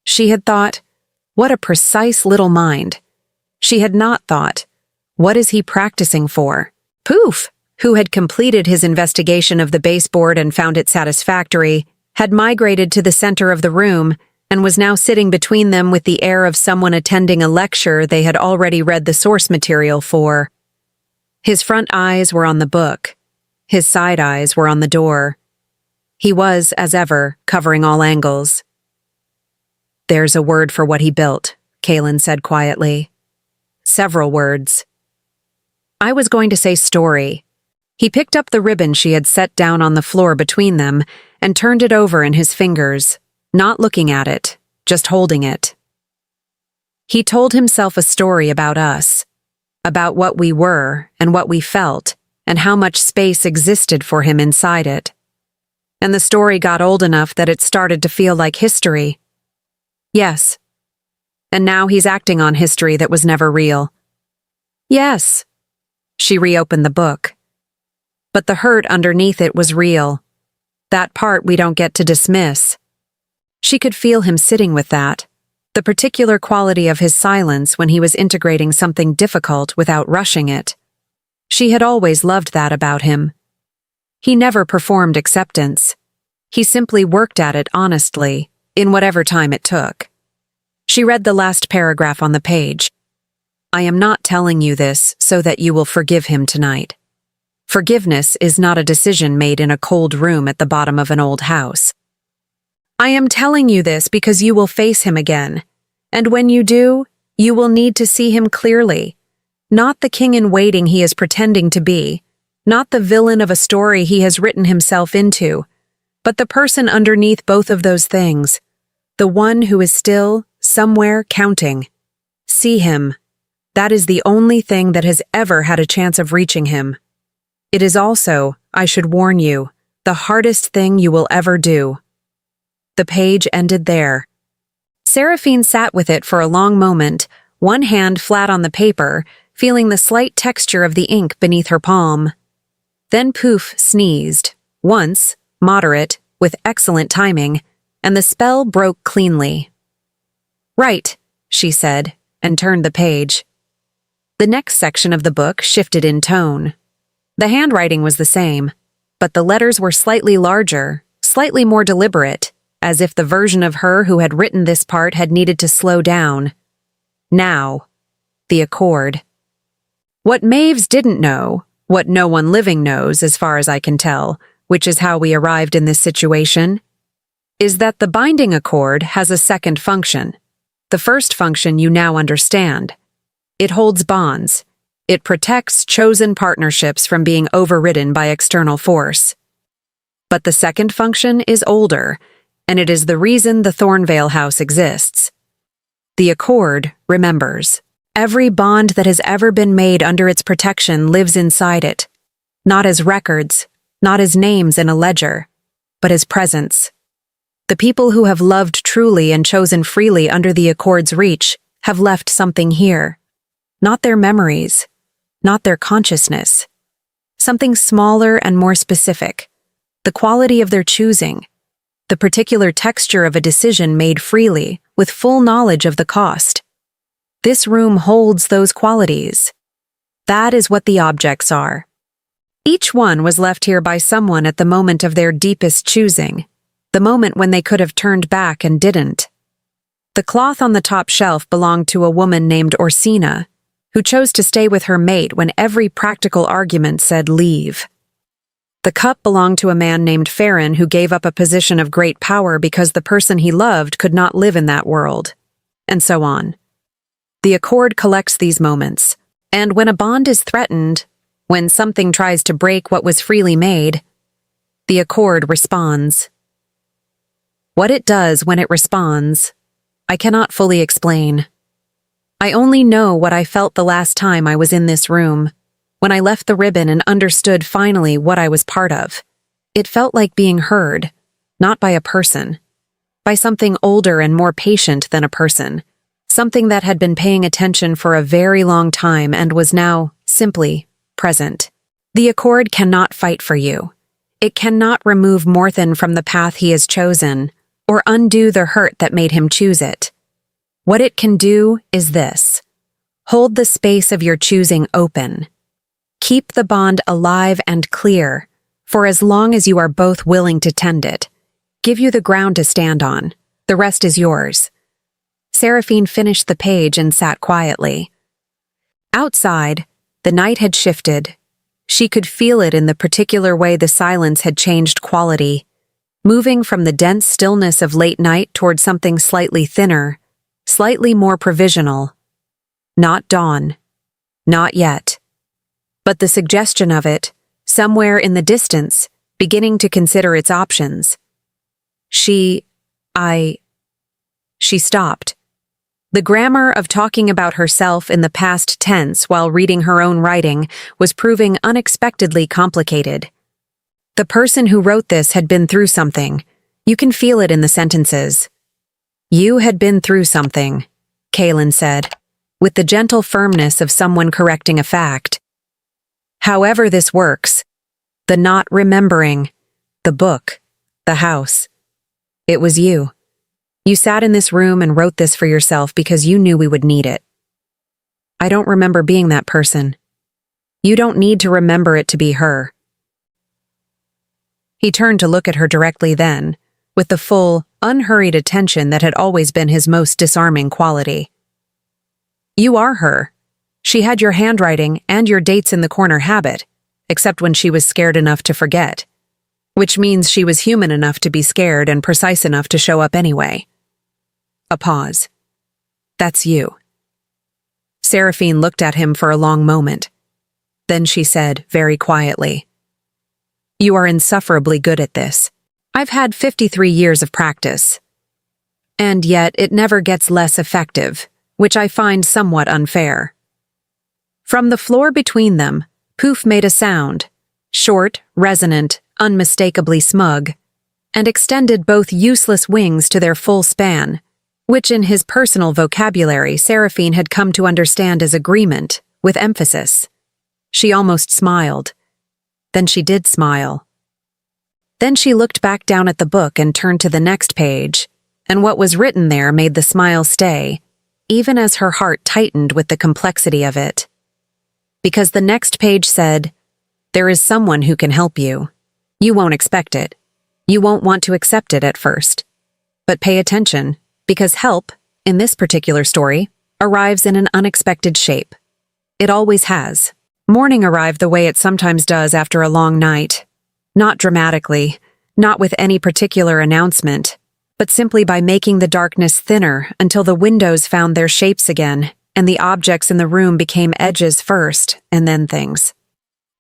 She had thought, what a precise little mind. She had not thought, what is he practicing for? Poof, who had completed his investigation of the baseboard and found it satisfactory, had migrated to the center of the room and was now sitting between them with the air of someone attending a lecture they had already read the source material for. His front eyes were on the book. His side eyes were on the door. He was, as ever, covering all angles. There's a word for what he built, Kaylin said quietly. Several words. I was going to say story. He picked up the ribbon she had set down on the floor between them and turned it over in his fingers, not looking at it, just holding it. He told himself a story about us, about what we were and what we felt, and how much space existed for him inside it. And the story got old enough that it started to feel like history. Yes. And now he's acting on history that was never real. Yes. She reopened the book. But the hurt underneath it was real. That part we don't get to dismiss. She could feel him sitting with that, the particular quality of his silence when he was integrating something difficult without rushing it. She had always loved that about him. He never performed acceptance. He simply worked at it honestly, in whatever time it took. She read the last paragraph on the page. I am not telling you this so that you will forgive him tonight. Forgiveness is not a decision made in a cold room at the bottom of an old house. I am telling you this because you will face him again, and when you do, you will need to see him clearly. Not the king-in-waiting he is pretending to be, not the villain of a story he has written himself into, but the person underneath both of those things, the one who is still, somewhere, counting. See him. That is the only thing that has ever had a chance of reaching him. It is also, I should warn you, the hardest thing you will ever do. The page ended there. Seraphine sat with it for a long moment, one hand flat on the paper, feeling the slight texture of the ink beneath her palm. Then Poof sneezed, once, moderate, with excellent timing, and the spell broke cleanly. Right, she said, and turned the page. The next section of the book shifted in tone. The handwriting was the same, but the letters were slightly larger, slightly more deliberate, as if the version of her who had written this part had needed to slow down. Now, the accord. What Maves didn't know, what no one living knows as far as I can tell, which is how we arrived in this situation, is that the binding accord has a second function. The first function you now understand. It holds bonds. It protects chosen partnerships from being overridden by external force. But the second function is older, and it is the reason the Thornvale house exists. The accord remembers. Every bond that has ever been made under its protection lives inside it, not as records, not as names in a ledger, but as presence. The people who have loved truly and chosen freely under the accord's reach have left something here. Not their memories, not their consciousness. Something smaller and more specific. The quality of their choosing. The particular texture of a decision made freely, with full knowledge of the cost. This room holds those qualities. That is what the objects are. Each one was left here by someone at the moment of their deepest choosing, the moment when they could have turned back and didn't. The cloth on the top shelf belonged to a woman named Orsina, who chose to stay with her mate when every practical argument said leave. The cup belonged to a man named Farron who gave up a position of great power because the person he loved could not live in that world, and so on. The accord collects these moments, and when a bond is threatened, when something tries to break what was freely made, the accord responds. What it does when it responds, I cannot fully explain. I only know what I felt the last time I was in this room, when I left the ribbon and understood finally what I was part of. It felt like being heard, not by a person, by something older and more patient than a person, something that had been paying attention for a very long time and was now, simply, present. The accord cannot fight for you. It cannot remove Morthen from the path he has chosen, or undo the hurt that made him choose it. What it can do is this. Hold the space of your choosing open. Keep the bond alive and clear, for as long as you are both willing to tend it. Give you the ground to stand on. The rest is yours. Seraphine finished the page and sat quietly. Outside, the night had shifted. She could feel it in the particular way the silence had changed quality, moving from the dense stillness of late night toward something slightly thinner, slightly more provisional. Not dawn. Not yet. But the suggestion of it, somewhere in the distance, beginning to consider its options. She stopped. The grammar of talking about herself in the past tense while reading her own writing was proving unexpectedly complicated. The person who wrote this had been through something. You can feel it in the sentences. You had been through something, Kaylin said, with the gentle firmness of someone correcting a fact. However this works, the not remembering, the book, the house, it was you. You sat in this room and wrote this for yourself because you knew we would need it. I don't remember being that person. You don't need to remember it to be her. He turned to look at her directly then, with the full, unhurried attention that had always been his most disarming quality. You are her. She had your handwriting and your dates in the corner habit, except when she was scared enough to forget. Which means she was human enough to be scared and precise enough to show up anyway. A pause. That's you. Seraphine looked at him for a long moment. Then she said, very quietly, You are insufferably good at this. I've had 53 years of practice. And yet it never gets less effective, which I find somewhat unfair. From the floor between them, Poof made a sound, short, resonant, unmistakably smug, and extended both useless wings to their full span, which in his personal vocabulary Seraphine had come to understand as agreement, with emphasis. She almost smiled. Then she did smile. Then she looked back down at the book and turned to the next page, and what was written there made the smile stay, even as her heart tightened with the complexity of it. Because the next page said, There is someone who can help you. You won't expect it. You won't want to accept it at first. But pay attention, because help, in this particular story, arrives in an unexpected shape. It always has. Morning arrived the way it sometimes does after a long night. Not dramatically, not with any particular announcement, but simply by making the darkness thinner until the windows found their shapes again, and the objects in the room became edges first, and then things.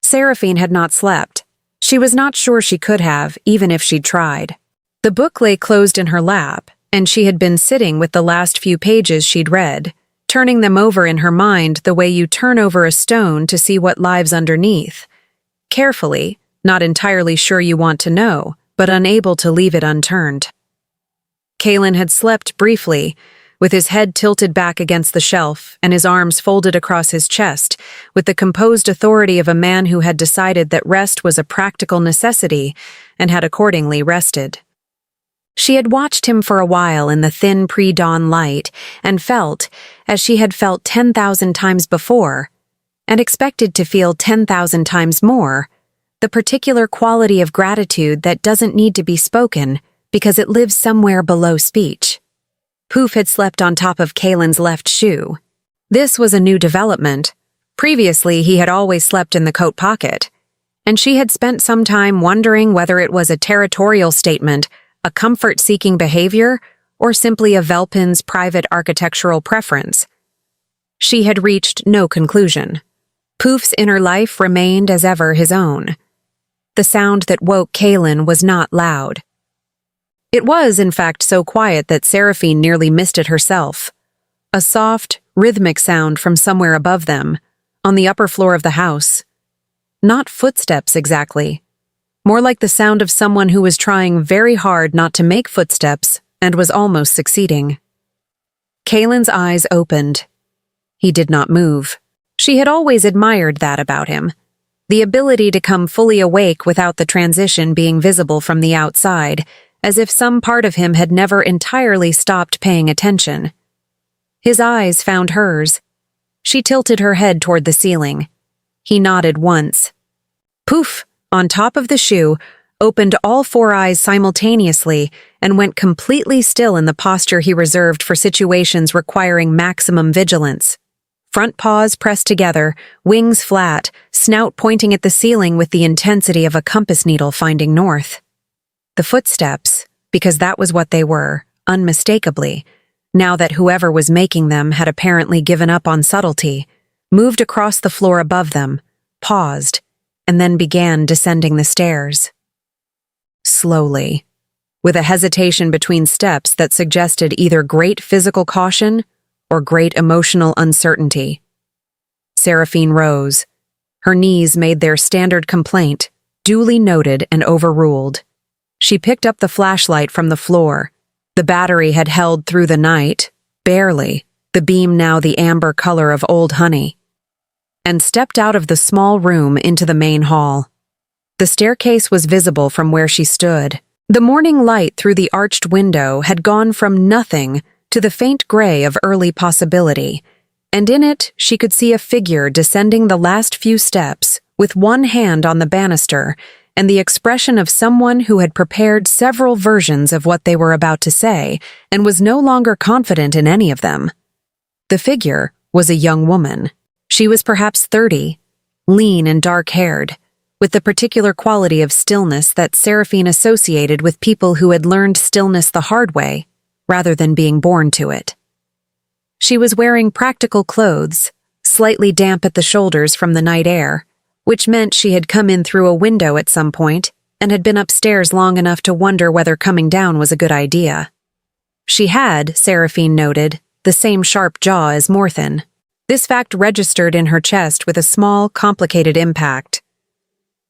Seraphine had not slept. She was not sure she could have, even if she'd tried. The book lay closed in her lap, and she had been sitting with the last few pages she'd read, turning them over in her mind the way you turn over a stone to see what lies underneath. Carefully, not entirely sure you want to know, but unable to leave it unturned. Kalen had slept briefly, with his head tilted back against the shelf and his arms folded across his chest, with the composed authority of a man who had decided that rest was a practical necessity and had accordingly rested. She had watched him for a while in the thin pre-dawn light and felt, as she had felt 10,000 times before, and expected to feel 10,000 times more, the particular quality of gratitude that doesn't need to be spoken because it lives somewhere below speech. Poof had slept on top of Kalen's left shoe. This was a new development. Previously, he had always slept in the coat pocket, and she had spent some time wondering whether it was a territorial statement, a comfort-seeking behavior, or simply a Velpin's private architectural preference. She had reached no conclusion. Poof's inner life remained as ever his own. The sound that woke Kalen was not loud. It was, in fact, so quiet that Seraphine nearly missed it herself. A soft, rhythmic sound from somewhere above them, on the upper floor of the house. Not footsteps exactly. More like the sound of someone who was trying very hard not to make footsteps and was almost succeeding. Kalen's eyes opened. He did not move. She had always admired that about him. The ability to come fully awake without the transition being visible from the outside, as if some part of him had never entirely stopped paying attention. His eyes found hers. She tilted her head toward the ceiling. He nodded once. Poof, on top of the shoe, opened all four eyes simultaneously and went completely still in the posture he reserved for situations requiring maximum vigilance. Front paws pressed together, wings flat, snout pointing at the ceiling with the intensity of a compass needle finding north. The footsteps, because that was what they were, unmistakably, now that whoever was making them had apparently given up on subtlety, moved across the floor above them, paused, and then began descending the stairs. Slowly, with a hesitation between steps that suggested either great physical caution or great emotional uncertainty. Seraphine rose. Her knees made their standard complaint, duly noted and overruled. She picked up the flashlight from the floor. The battery had held through the night, barely, the beam now the amber color of old honey, and stepped out of the small room into the main hall. The staircase was visible from where she stood. The morning light through the arched window had gone from nothing to the faint gray of early possibility, and in it she could see a figure descending the last few steps with one hand on the banister and the expression of someone who had prepared several versions of what they were about to say and was no longer confident in any of them. The figure was a young woman. She was perhaps 30, lean and dark-haired, with the particular quality of stillness that Seraphine associated with people who had learned stillness the hard way, rather than being born to it. She was wearing practical clothes, slightly damp at the shoulders from the night air, which meant she had come in through a window at some point and had been upstairs long enough to wonder whether coming down was a good idea. She had, Seraphine noted, the same sharp jaw as Morthen. This fact registered in her chest with a small, complicated impact.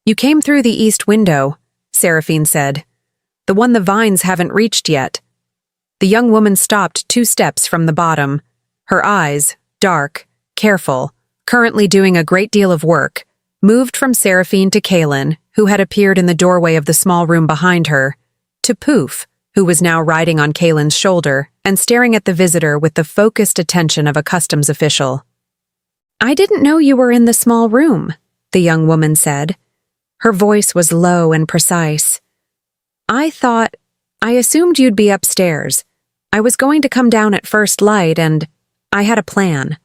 "You came through the east window," Seraphine said. "The one the vines haven't reached yet." The young woman stopped 2 steps from the bottom. Her eyes, dark, careful, currently doing a great deal of work, moved from Seraphine to Kalen, who had appeared in the doorway of the small room behind her, to Poof, who was now riding on Kalen's shoulder and staring at the visitor with the focused attention of a customs official. "I didn't know you were in the small room," the young woman said, Her voice was low and precise. I assumed you'd be upstairs. I was going to come down at first light and I had a plan.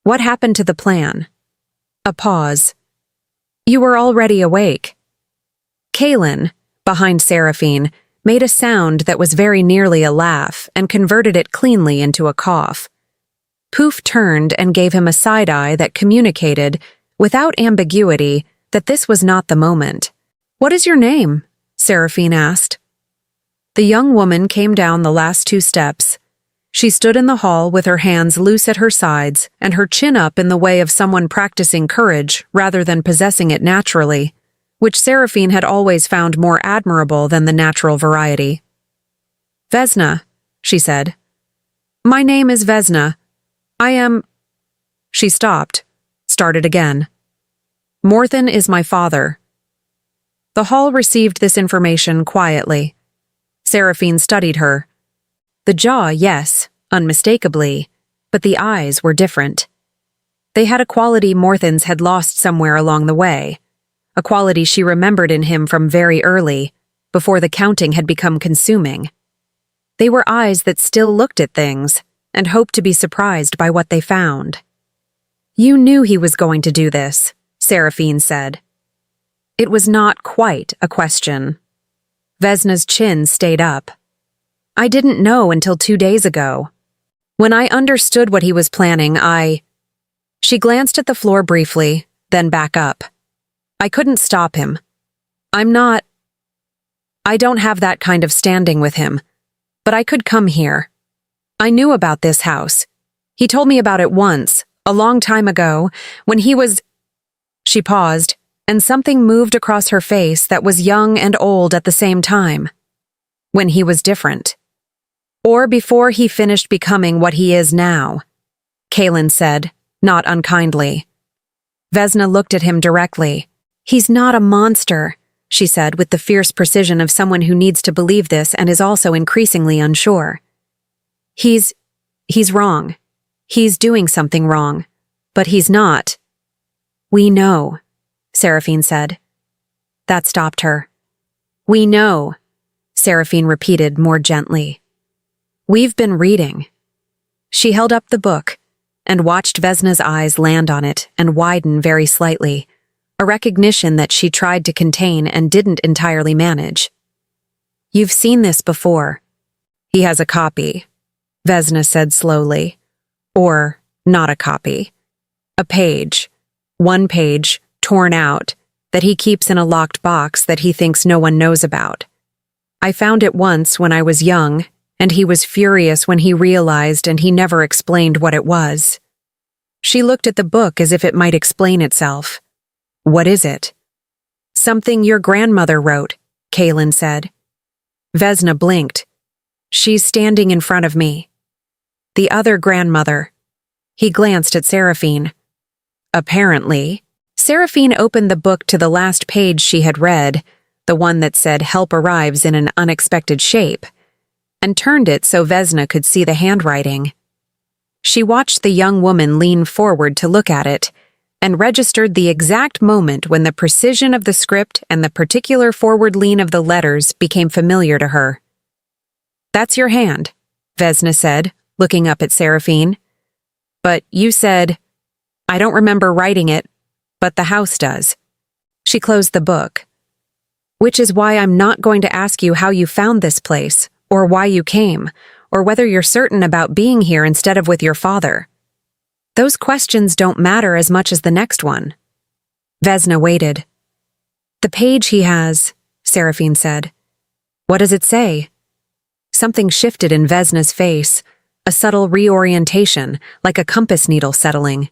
What happened to the plan? A pause. You were already awake. Kaylin, behind Seraphine, made a sound that was very nearly a laugh and converted it cleanly into a cough. Poof turned and gave him a side-eye that communicated, without ambiguity, that this was not the moment. "What is your name?" Seraphine asked. The young woman came down the last 2 steps. She stood in the hall with her hands loose at her sides and her chin up in the way of someone practicing courage rather than possessing it naturally, which Seraphine had always found more admirable than the natural variety. "Vesna," she said. "My name is Vesna. I am—" She stopped, started again. "Morthen is my father." The hall received this information quietly. Seraphine studied her. The jaw, yes, unmistakably, but the eyes were different. They had a quality Morthen's had lost somewhere along the way, a quality she remembered in him from very early, before the counting had become consuming. They were eyes that still looked at things and hoped to be surprised by what they found. "You knew he was going to do this," Seraphine said. It was not quite a question. Vesna's chin stayed up. "I didn't know until 2 days ago. When I understood what he was planning, She glanced at the floor briefly, then back up. "I couldn't stop him. I don't have that kind of standing with him, but I could come here. I knew about this house. He told me about it once, a long time ago, when he was—" She paused, and something moved across her face that was young and old at the same time. When he was different. "Or before he finished becoming what he is now," Kaylin said, not unkindly. Vesna looked at him directly. "He's not a monster," she said with the fierce precision of someone who needs to believe this and is also increasingly unsure. He's wrong. He's doing something wrong. But he's not." "We know," Seraphine said. That stopped her. "We know," Seraphine repeated more gently. "We've been reading." She held up the book and watched Vesna's eyes land on it and widen very slightly, a recognition that she tried to contain and didn't entirely manage. "You've seen this before." "He has a copy," Vesna said slowly. "Or not a copy. A page. One page, torn out, that he keeps in a locked box that he thinks no one knows about. I found it once when I was young, and he was furious when he realized and he never explained what it was." She looked at the book as if it might explain itself. "What is it?" "Something your grandmother wrote," Kaylin said. Vesna blinked. "She's standing in front of me." "The other grandmother." He glanced at Seraphine. "Apparently." Seraphine opened the book to the last page she had read, the one that said "Help arrives in an unexpected shape," and turned it so Vesna could see the handwriting. She watched the young woman lean forward to look at it, and registered the exact moment when the precision of the script and the particular forward lean of the letters became familiar to her. "That's your hand," Vesna said, looking up at Seraphine. "But you said—" "I don't remember writing it, but the house does." She closed the book. "Which is why I'm not going to ask you how you found this place, or why you came, or whether you're certain about being here instead of with your father. Those questions don't matter as much as the next one." Vesna waited. "The page he has," Seraphine said. "What does it say?" Something shifted in Vesna's face, a subtle reorientation, like a compass needle settling.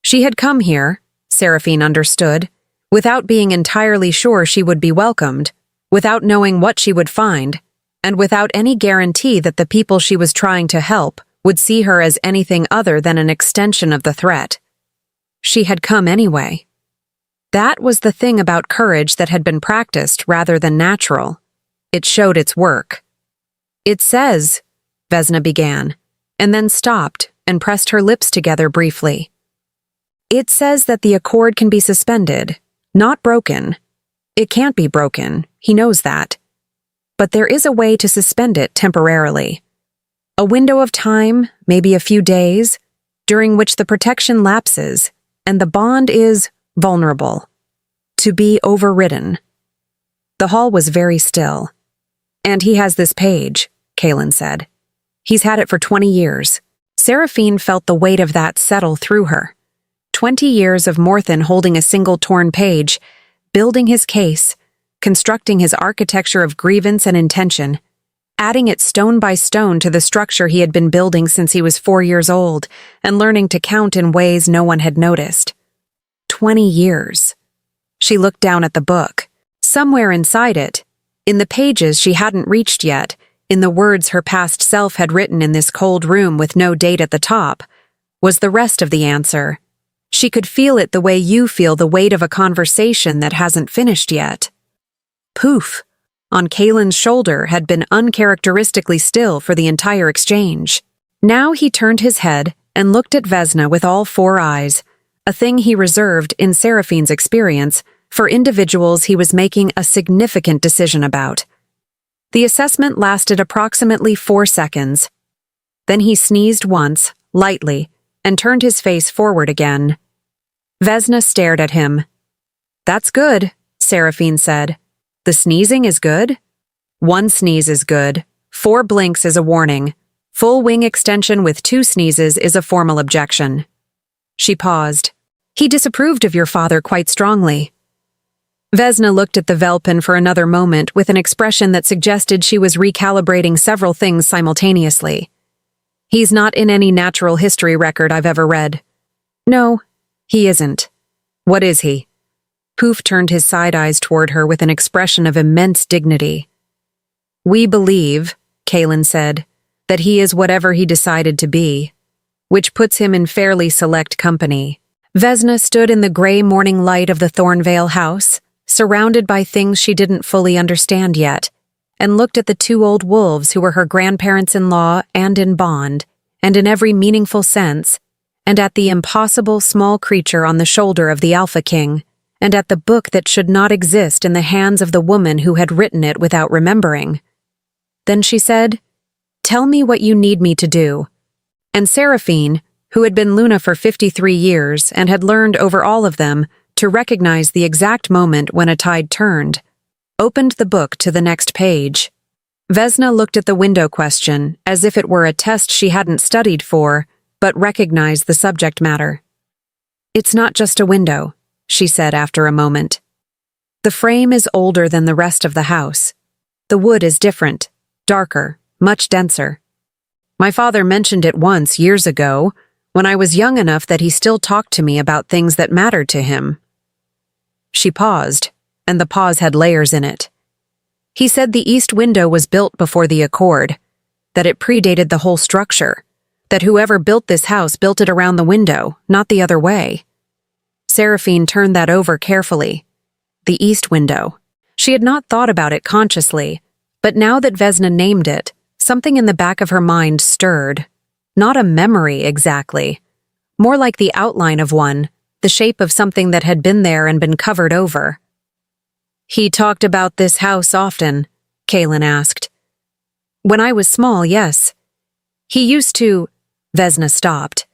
She had come here, Seraphine understood, without being entirely sure she would be welcomed, without knowing what she would find, and without any guarantee that the people she was trying to help would see her as anything other than an extension of the threat. She had come anyway. That was the thing about courage that had been practiced rather than natural. It showed its work. "It says," Vesna began, and then stopped and pressed her lips together briefly. "It says that the accord can be suspended, Not broken. It can't be broken, he knows that. But there is a way to suspend it temporarily. A window of time, maybe a few days, during which the protection lapses and the bond is vulnerable. To be overridden. The hall was very still. And he has this page, Kaelin said. He's had it for 20 years. Seraphine felt the weight of that settle through her. 20 years of Morthen holding a single torn page, building his case, constructing his architecture of grievance and intention, adding it stone by stone to the structure he had been building since he was 4 years old, and learning to count in ways no one had noticed. 20 years. She looked down at the book. Somewhere inside it, in the pages she hadn't reached yet, in the words her past self had written in this cold room with no date at the top, was the rest of the answer. She could feel it the way you feel the weight of a conversation that hasn't finished yet. Poof! On Kaelin's shoulder had been uncharacteristically still for the entire exchange. Now he turned his head and looked at Vesna with all 4 eyes, a thing he reserved, in Seraphine's experience, for individuals he was making a significant decision about. The assessment lasted approximately 4 seconds. Then he sneezed once, lightly, and turned his face forward again. Vesna stared at him. "That's good," Seraphine said. "The sneezing is good? 1 sneeze is good. 4 blinks is a warning. Full wing extension with 2 sneezes is a formal objection." She paused. "He disapproved of your father quite strongly." Vesna looked at the Velpin for another moment with an expression that suggested she was recalibrating several things simultaneously. "He's not in any natural history record I've ever read." "No, he isn't." "What is he?" Poof turned his side eyes toward her with an expression of immense dignity. "We believe," Kaelin said, "that he is whatever he decided to be, which puts him in fairly select company." Vesna stood in the gray morning light of the Thornvale house, surrounded by things she didn't fully understand yet, and looked at the 2 old wolves who were her grandparents-in-law and in bond, and in every meaningful sense, and at the impossible small creature on the shoulder of the Alpha King, and at the book that should not exist in the hands of the woman who had written it without remembering. Then she said, "Tell me what you need me to do." And Seraphine, who had been Luna for 53 years and had learned over all of them to recognize the exact moment when a tide turned, opened the book to the next page. Vesna looked at the window question as if it were a test she hadn't studied for, but recognized the subject matter. "It's not just a window," she said after a moment. "The frame is older than the rest of the house. The wood is different, darker, much denser. My father mentioned it once years ago, when I was young enough that he still talked to me about things that mattered to him." She paused, and the pause had layers in it. "He said the east window was built before the Accord, that it predated the whole structure, that whoever built this house built it around the window, not the other way." Seraphine turned that over carefully. The east window. She had not thought about it consciously, but now that Vesna named it, something in the back of her mind stirred. Not a memory exactly, more like the outline of one, the shape of something that had been there and been covered over. "He talked about this house often?" Kaelin asked. "When I was small, yes. He used to—" Vesna stopped.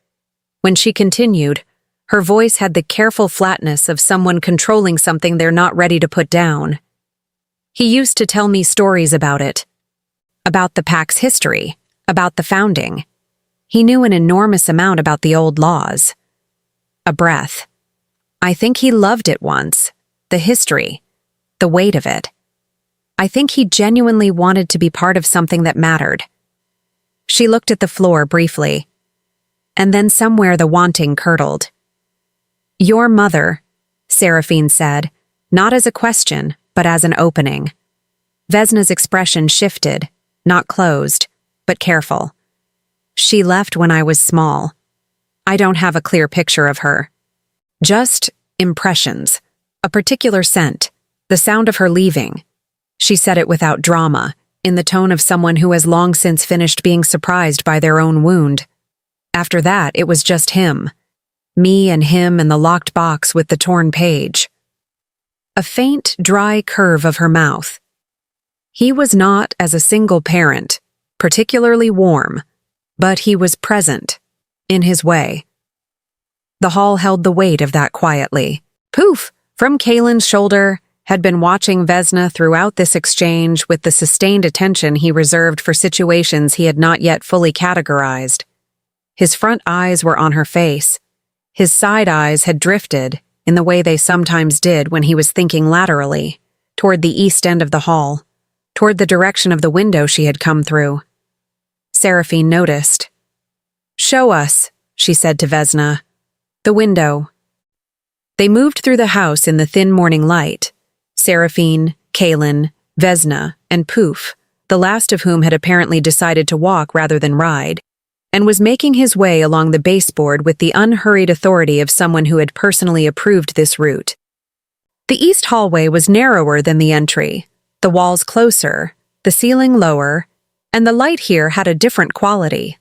When she continued, her voice had the careful flatness of someone controlling something they're not ready to put down. "He used to tell me stories about it. About the Pack's history, about the founding. He knew an enormous amount about the old laws." A breath. "I think he loved it once. The history. The weight of it. I think he genuinely wanted to be part of something that mattered." She looked at the floor briefly. And then somewhere the wanting curdled. "Your mother," Seraphine said, not as a question, but as an opening. Vesna's expression shifted, not closed, but careful. "She left when I was small. I don't have a clear picture of her. Just impressions, a particular scent, the sound of her leaving." She said it without drama, in the tone of someone who has long since finished being surprised by their own wound. After that, it was just him. Me and him and the locked box with the torn page. a faint, dry curve of her mouth. He was not, as a single parent, particularly warm, but he was present, in his way. The hall held the weight of that quietly. Poof! From Kalen's shoulder, had been watching Vesna throughout this exchange with the sustained attention he reserved for situations he had not yet fully categorized. His front eyes were on her face. His side eyes had drifted, in the way they sometimes did when he was thinking laterally, toward the east end of the hall, toward the direction of the window she had come through. Seraphine noticed. "Show us," she said to Vesna. "The window." They moved through the house in the thin morning light. Seraphine, Kalen, Vesna, and Poof, the last of whom had apparently decided to walk rather than ride, and was making his way along the baseboard with the unhurried authority of someone who had personally approved this route. The east hallway was narrower than the entry, the walls closer, the ceiling lower, and the light here had a different quality.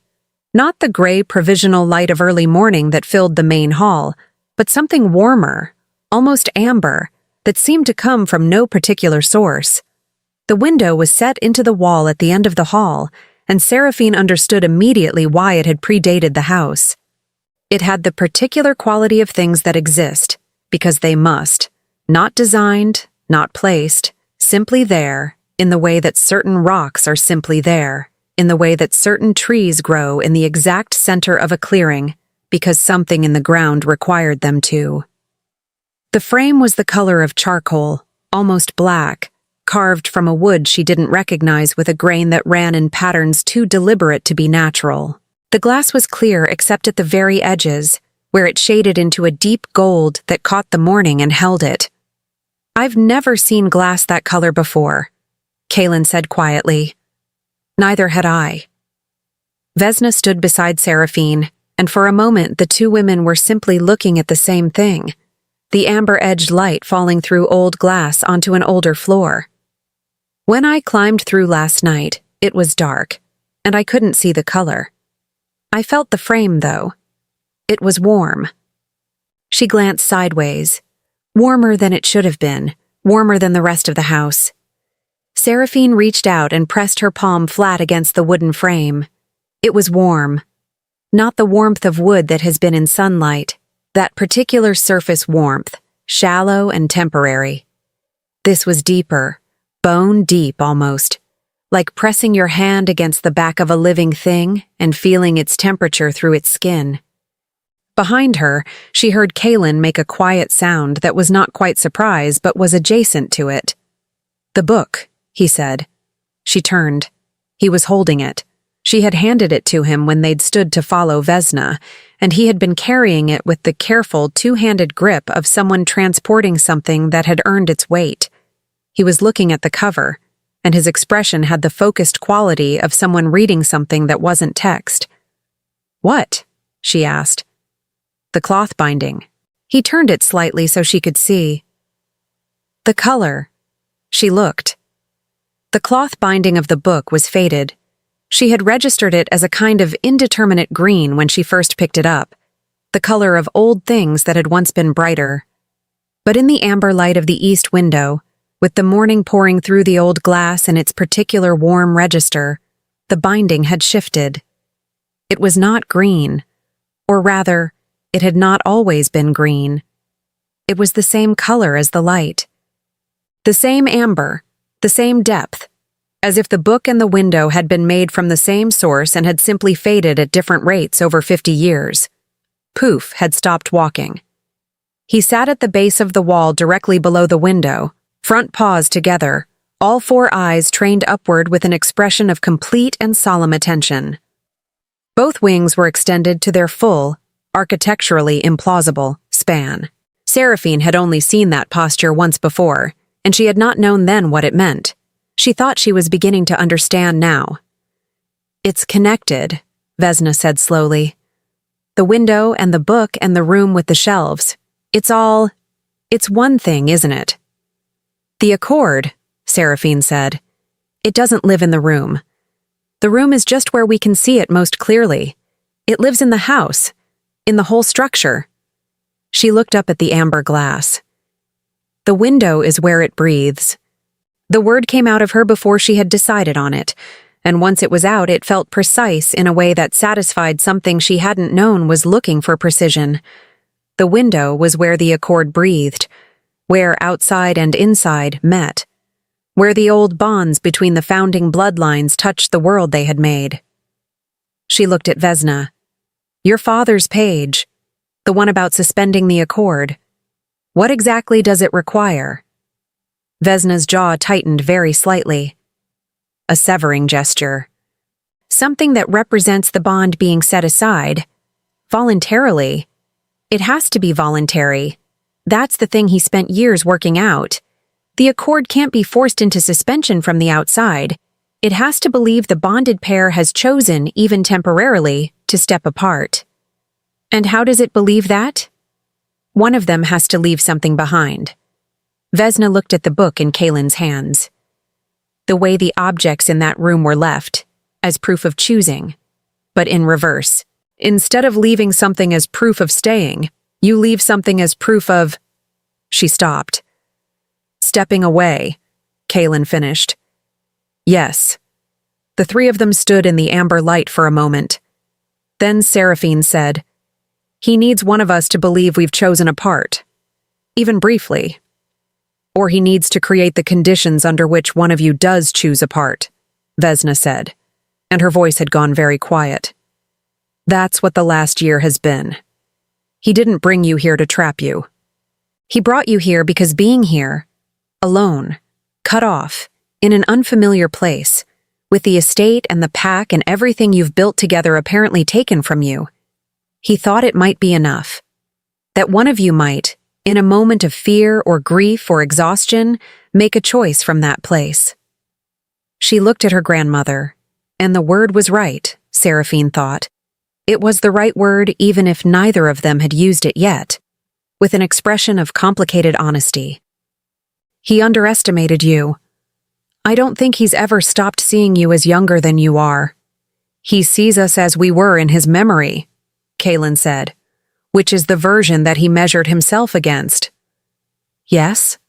Not the gray provisional light of early morning that filled the main hall, but something warmer, almost amber, that seemed to come from no particular source. The window was set into the wall at the end of the hall, and Seraphine understood immediately why it had predated the house. It had the particular quality of things that exist, because they must, not designed, not placed, simply there, in the way that certain rocks are simply there, in the way that certain trees grow in the exact center of a clearing, because something in the ground required them to. The frame was the color of charcoal, almost black, carved from a wood she didn't recognize with a grain that ran in patterns too deliberate to be natural. The glass was clear except at the very edges, where it shaded into a deep gold that caught the morning and held it. "I've never seen glass that color before," Kalen said quietly. "Neither had I." Vesna stood beside Seraphine, and for a moment the two women were simply looking at the same thing, the amber-edged light falling through old glass onto an older floor. "When I climbed through last night, it was dark, and I couldn't see the color. I felt the frame, though. It was warm." She glanced sideways. Warmer than it should have been, warmer than the rest of the house. Seraphine reached out and pressed her palm flat against the wooden frame. It was warm. Not the warmth of wood that has been in sunlight, that particular surface warmth, shallow and temporary. This was deeper, bone deep almost, like pressing your hand against the back of a living thing and feeling its temperature through its skin. Behind her, she heard Kalen make a quiet sound that was not quite surprise but was adjacent to it. "The book," he said. She turned. He was holding it. She had handed it to him when they'd stood to follow Vesna, and he had been carrying it with the careful, two-handed grip of someone transporting something that had earned its weight. He was looking at the cover, and his expression had the focused quality of someone reading something that wasn't text. "What?" she asked. "The cloth binding." He turned it slightly so she could see. "The color." She looked. The cloth binding of the book was faded. She had registered it as a kind of indeterminate green when she first picked it up, the color of old things that had once been brighter. But in the amber light of the east window, with the morning pouring through the old glass in its particular warm register, the binding had shifted. It was not green, or rather, it had not always been green. It was the same color as the light. The same amber, the same depth, as if the book and the window had been made from the same source and had simply faded at different rates over 50 years. Poof had stopped walking. He sat at the base of the wall directly below the window, front paws together, all four eyes trained upward with an expression of complete and solemn attention. Both wings were extended to their full, architecturally implausible, span. Seraphine had only seen that posture once before, and she had not known then what it meant. She thought she was beginning to understand now. "It's connected," Vesna said slowly. "The window and the book and the room with the shelves. It's one thing, isn't it?" "The accord," Seraphine said. "It doesn't live in the room. The room is just where we can see it most clearly. It lives in the house, in the whole structure." She looked up at the amber glass. The window is where it breathes. The word came out of her before she had decided on it, and once it was out, it felt precise in a way that satisfied something she hadn't known was looking for precision. The window was where the accord breathed, where outside and inside met, where the old bonds between the founding bloodlines touched the world they had made. She looked at Vesna. Your father's page, the one about suspending the accord. What exactly does it require? Vesna's jaw tightened very slightly. A severing gesture. Something that represents the bond being set aside. Voluntarily. It has to be voluntary. That's the thing he spent years working out. The accord can't be forced into suspension from the outside. It has to believe the bonded pair has chosen, even temporarily, to step apart. And how does it believe that? One of them has to leave something behind. Vesna looked at the book in Kaylin's hands. The way the objects in that room were left, as proof of choosing, but in reverse. Instead of leaving something as proof of staying, you leave something as proof of... She stopped. Stepping away, Kaylin finished. Yes. The three of them stood in the amber light for a moment. Then Seraphine said, He needs one of us to believe we've chosen apart, even briefly. Or he needs to create the conditions under which one of you does choose apart, Vesna said, and her voice had gone very quiet. That's what the last year has been. He didn't bring you here to trap you. He brought you here because being here, alone, cut off, in an unfamiliar place, with the estate and the pack and everything you've built together apparently taken from you, he thought it might be enough. That one of you might, in a moment of fear or grief or exhaustion, make a choice from that place. She looked at her grandmother, and the word was right, Seraphine thought. It was the right word even if neither of them had used it yet, with an expression of complicated honesty. He underestimated you. I don't think he's ever stopped seeing you as younger than you are. He sees us as we were in his memory, Kaylin said, which is the version that he measured himself against. Yes?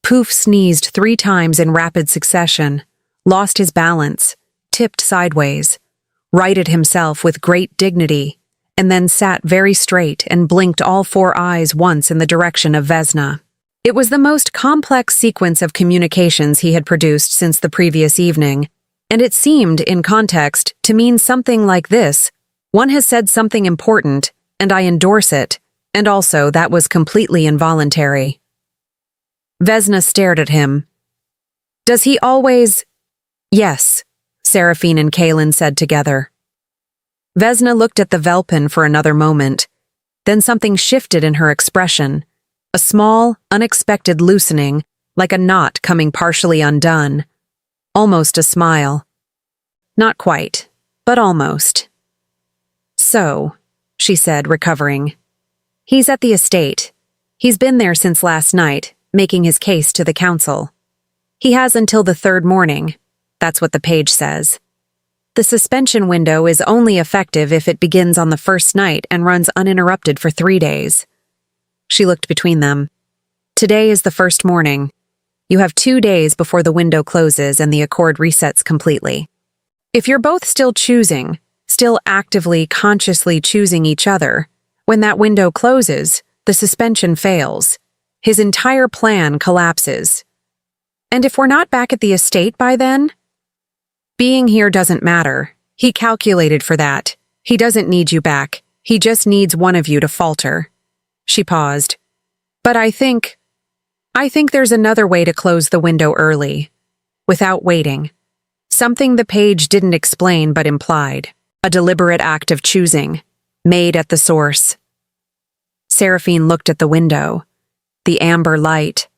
Poof sneezed 3 times in rapid succession, lost his balance, tipped sideways, righted himself with great dignity, and then sat very straight and blinked all 4 eyes once in the direction of Vesna. It was the most complex sequence of communications he had produced since the previous evening, and it seemed, in context, to mean something like this: one has said something important, and I endorse it, and also that was completely involuntary. Vesna stared at him. Does he always... Yes, Seraphine and Kaylin said together. Vesna looked at the Velpin for another moment. Then something shifted in her expression. A small, unexpected loosening, like a knot coming partially undone. Almost a smile. Not quite, but almost. So, she said, recovering. He's at the estate. He's been there since last night, making his case to the council. He has until the 3rd morning. That's what the page says. The suspension window is only effective if it begins on the first night and runs uninterrupted for 3 days. She looked between them. Today is the 1st morning. You have 2 days before the window closes and the accord resets completely. If you're both still choosing, still actively, consciously choosing each other, when that window closes, the suspension fails. His entire plan collapses. And if we're not back at the estate by then? Being here doesn't matter. He calculated for that. He doesn't need you back. He just needs one of you to falter. She paused. But I think there's another way to close the window early, without waiting. Something the page didn't explain but implied. A deliberate act of choosing, made at the source. Seraphine looked at the window, the amber light,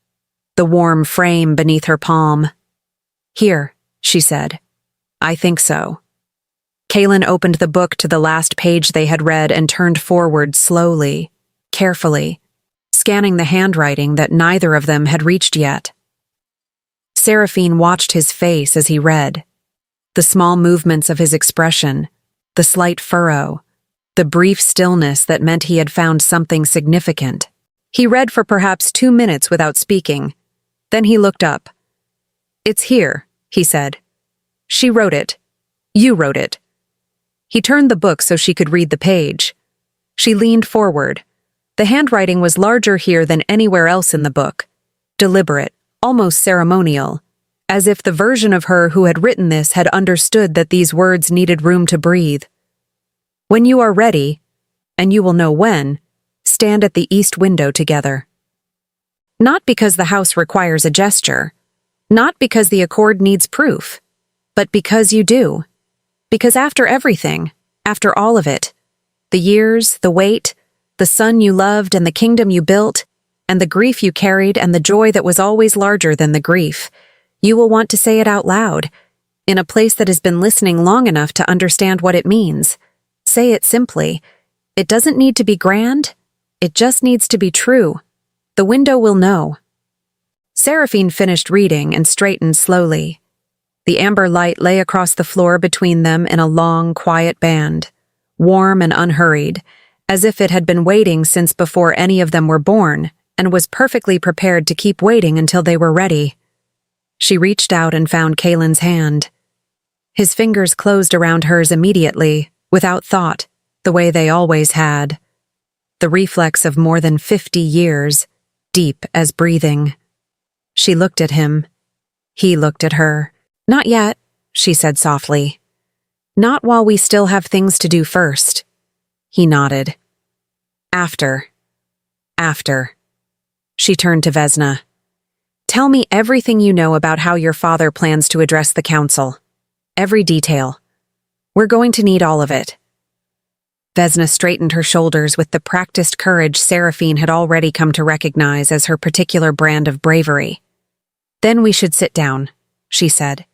the warm frame beneath her palm. Here, she said. I think so. Kaylin opened the book to the last page they had read and turned forward slowly, carefully, scanning the handwriting that neither of them had reached yet. Seraphine watched his face as he read. The small movements of his expression, the slight furrow, the brief stillness that meant he had found something significant. He read for perhaps 2 minutes without speaking. Then he looked up. "It's here," he said. "She wrote it. You wrote it." He turned the book so she could read the page. She leaned forward. The handwriting was larger here than anywhere else in the book. Deliberate, almost ceremonial, as if the version of her who had written this had understood that these words needed room to breathe. "When you are ready, and you will know when, stand at the east window together." Not because the house requires a gesture, not because the accord needs proof, but because you do. Because after everything, after all of it, the years, the wait, the son you loved and the kingdom you built, and the grief you carried and the joy that was always larger than the grief, you will want to say it out loud, in a place that has been listening long enough to understand what it means. Say it simply. It doesn't need to be grand. It just needs to be true. The window will know. Seraphine finished reading and straightened slowly. The amber light lay across the floor between them in a long, quiet band, warm and unhurried, as if it had been waiting since before any of them were born and was perfectly prepared to keep waiting until they were ready. She reached out and found Kalen's hand. His fingers closed around hers immediately, without thought, the way they always had. The reflex of more than 50 years, deep as breathing. She looked at him. He looked at her. "Not yet," she said softly. "Not while we still have things to do first." He nodded. After. She turned to Vesna. "Tell me everything you know about how your father plans to address the council. Every detail. We're going to need all of it." Vesna straightened her shoulders with the practiced courage Seraphine had already come to recognize as her particular brand of bravery. "Then we should sit down," she said.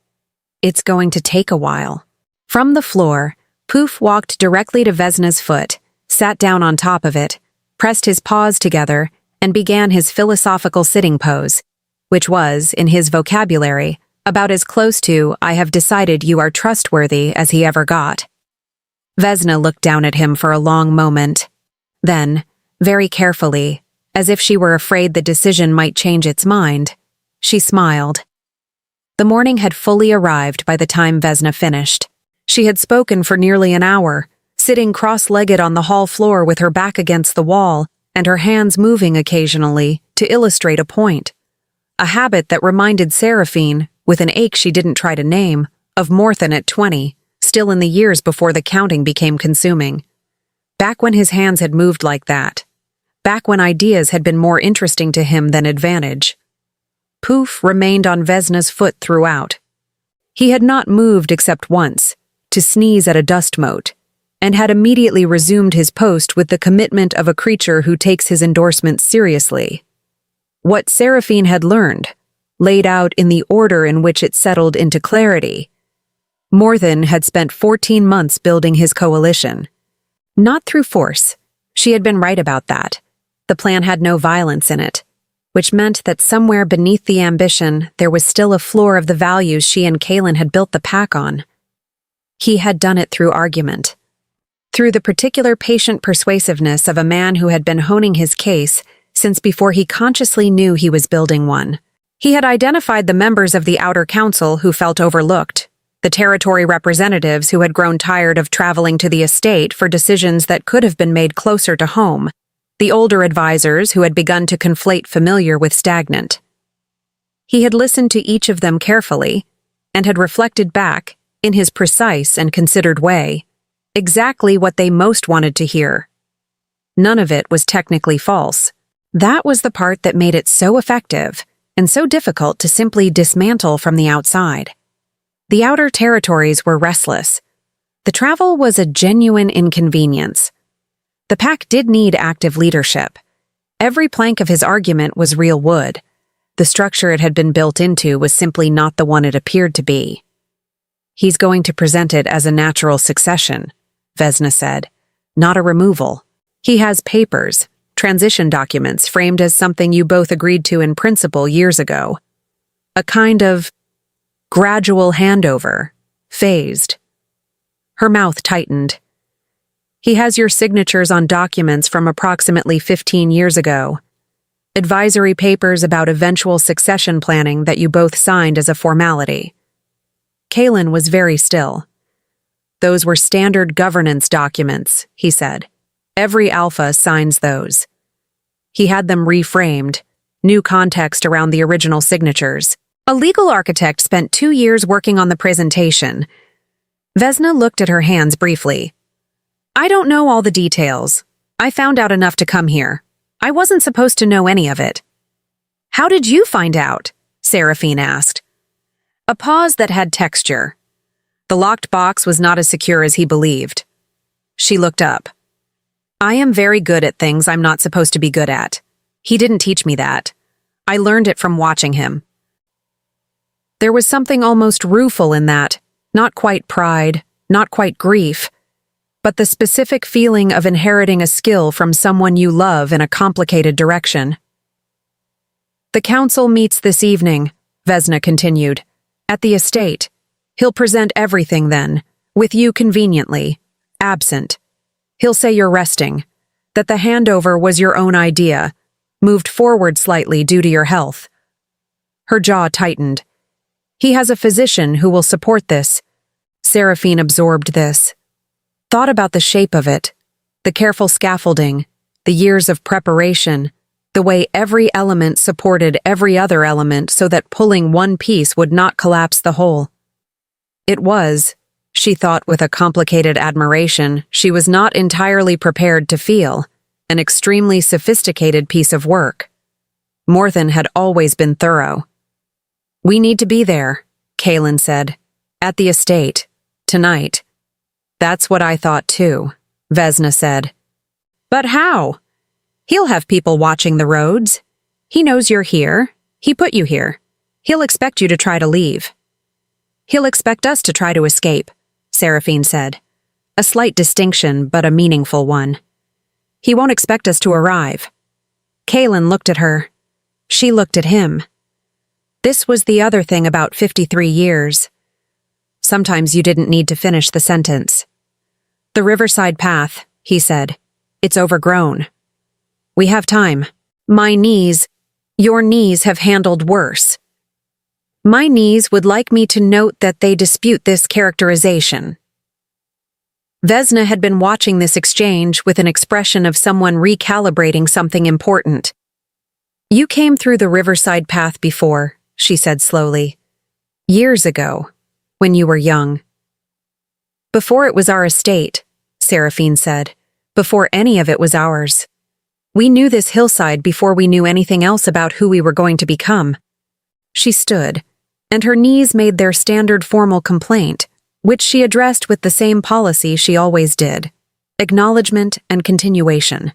"It's going to take a while." From the floor, Poof walked directly to Vesna's foot, sat down on top of it, pressed his paws together, and began his philosophical sitting pose, which was, in his vocabulary, about as close to "I have decided you are trustworthy" as he ever got. Vesna looked down at him for a long moment. Then, very carefully, as if she were afraid the decision might change its mind, she smiled. The morning had fully arrived by the time Vesna finished. She had spoken for nearly an hour, sitting cross-legged on the hall floor with her back against the wall and her hands moving occasionally to illustrate a point. A habit that reminded Seraphine, with an ache she didn't try to name, of Morthan at 20, still in the years before the counting became consuming. Back when his hands had moved like that. Back when ideas had been more interesting to him than advantage. Poof remained on Vesna's foot throughout. He had not moved except once, to sneeze at a dust mote, and had immediately resumed his post with the commitment of a creature who takes his endorsements seriously. What Seraphine had learned, laid out in the order in which it settled into clarity. Morthan had spent 14 months building his coalition. Not through force. She had been right about that. The plan had no violence in it, which meant that somewhere beneath the ambition there was still a floor of the values she and Kalen had built the pack on. He had done it through argument. Through the particular patient persuasiveness of a man who had been honing his case since before he consciously knew he was building one. He had identified the members of the outer council who felt overlooked, the territory representatives who had grown tired of traveling to the estate for decisions that could have been made closer to home, the older advisors who had begun to conflate familiar with stagnant. He had listened to each of them carefully and had reflected back, in his precise and considered way, exactly what they most wanted to hear. None of it was technically false. That was the part that made it so effective and so difficult to simply dismantle from the outside. The outer territories were restless. The travel was a genuine inconvenience. The pack did need active leadership. Every plank of his argument was real wood. The structure it had been built into was simply not the one it appeared to be. "He's going to present it as a natural succession," Vesna said, "not a removal. He has papers, transition documents framed as something you both agreed to in principle years ago. A kind of gradual handover, phased." Her mouth tightened. "He has your signatures on documents from approximately 15 years ago. Advisory papers about eventual succession planning that you both signed as a formality. Kalen was very still. Those were standard governance documents, he said. Every alpha signs those. He had them reframed, new context around the original signatures. A legal architect spent 2 years working on the presentation. Vesna looked at her hands briefly. I don't know all the details. I found out enough to come here. I wasn't supposed to know any of it. How did you find out? Seraphine asked. A pause that had texture. The locked box was not as secure as he believed. She looked up. I am very good at things I'm not supposed to be good at. He didn't teach me that. I learned it from watching him. There was something almost rueful in that, not quite pride, not quite grief, but the specific feeling of inheriting a skill from someone you love in a complicated direction. The council meets this evening, Vesna continued, at the estate. He'll present everything then, with you conveniently, absent. He'll say you're resting, that the handover was your own idea, moved forward slightly due to your health. Her jaw tightened. He has a physician who will support this. Seraphine absorbed this. Thought about the shape of it, the careful scaffolding, the years of preparation, the way every element supported every other element so that pulling one piece would not collapse the whole. It was, she thought with a complicated admiration she was not entirely prepared to feel, an extremely sophisticated piece of work. Morthen had always been thorough. We need to be there, Kalen said. At the estate. Tonight. That's what I thought too, Vesna said. But how? He'll have people watching the roads. He knows you're here. He put you here. He'll expect you to try to leave. He'll expect us to try to escape, Seraphine said. A slight distinction, but a meaningful one. He won't expect us to arrive. Kalen looked at her. She looked at him. This was the other thing about 53 years. Sometimes you didn't need to finish the sentence. The riverside path, he said. It's overgrown. We have time. Your knees have handled worse. My knees would like me to note that they dispute this characterization. Vesna had been watching this exchange with an expression of someone recalibrating something important. You came through the riverside path before, she said slowly. Years ago, when you were young. Before it was our estate, Seraphine said. Before any of it was ours. We knew this hillside before we knew anything else about who we were going to become. She stood, and her knees made their standard formal complaint, which she addressed with the same policy she always did. Acknowledgement and continuation.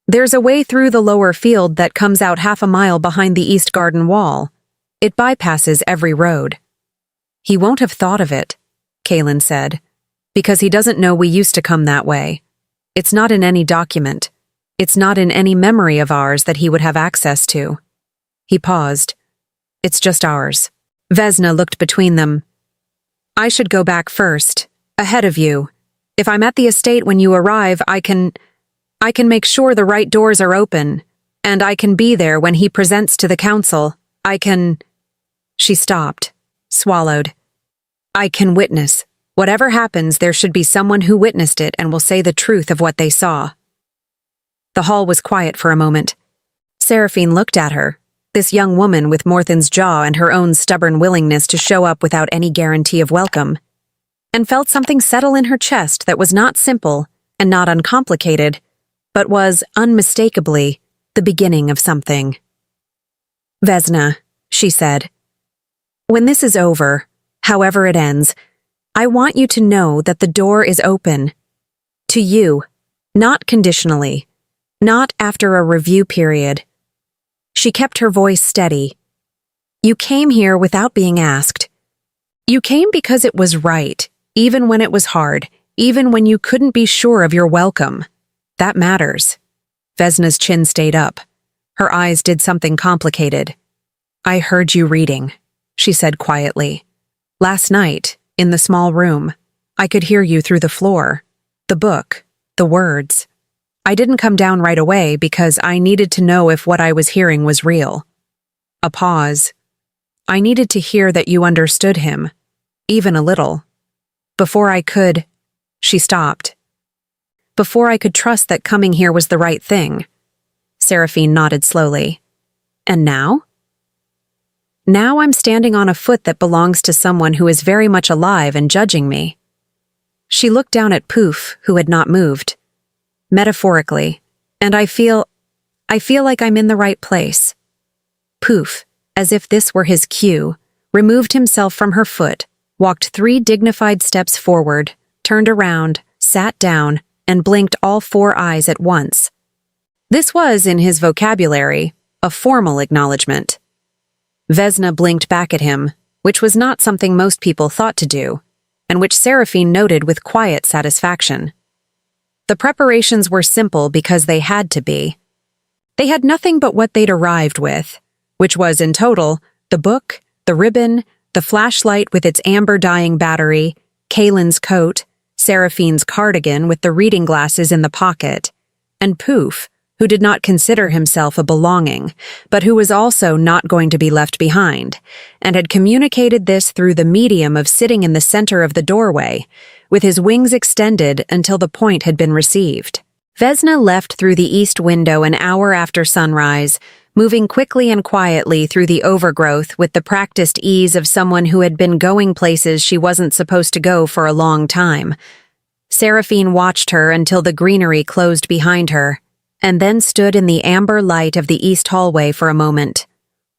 There's a way through the lower field that comes out 1/2 a mile behind the east garden wall. It bypasses every road. He won't have thought of it, Kalen said, because he doesn't know we used to come that way. It's not in any document. It's not in any memory of ours that he would have access to. He paused. It's just ours. Vesna looked between them. I should go back first, ahead of you. If I'm at the estate when you arrive, I can make sure the right doors are open, and I can be there when he presents to the council. She stopped, swallowed. I can witness. Whatever happens, there should be someone who witnessed it and will say the truth of what they saw. The hall was quiet for a moment. Seraphine looked at her, this young woman with Morthen's jaw and her own stubborn willingness to show up without any guarantee of welcome, and felt something settle in her chest that was not simple and not uncomplicated, but was, unmistakably, the beginning of something. Vesna, she said, when this is over, however it ends, I want you to know that the door is open. To you, not conditionally, not after a review period. She kept her voice steady. You came here without being asked. You came because it was right, even when it was hard, even when you couldn't be sure of your welcome. That matters. Vesna's chin stayed up. Her eyes did something complicated. I heard you reading, she said quietly. Last night, in the small room, I could hear you through the floor. The book, the words. I didn't come down right away because I needed to know if what I was hearing was real. A pause. I needed to hear that you understood him, even a little. Before I could, she stopped. Before I could trust that coming here was the right thing. Seraphine nodded slowly. And now? Now I'm standing on a foot that belongs to someone who is very much alive and judging me. She looked down at Poof, who had not moved. Metaphorically, and I feel like I'm in the right place. Poof, as if this were his cue, removed himself from her foot, walked 3 dignified steps forward, turned around, sat down, and blinked all 4 eyes at once. This was, in his vocabulary, a formal acknowledgement. Vesna blinked back at him, which was not something most people thought to do, and which Seraphine noted with quiet satisfaction. The preparations were simple because they had to be. They had nothing but what they'd arrived with, which was, in total, the book, the ribbon, the flashlight with its amber-dyeing battery, Kaylin's coat, Seraphine's cardigan with the reading glasses in the pocket, and Poof, who did not consider himself a belonging, but who was also not going to be left behind, and had communicated this through the medium of sitting in the center of the doorway, with his wings extended until the point had been received. Vesna left through the east window an hour after sunrise, moving quickly and quietly through the overgrowth with the practiced ease of someone who had been going places she wasn't supposed to go for a long time. Seraphine watched her until the greenery closed behind her, and then stood in the amber light of the east hallway for a moment,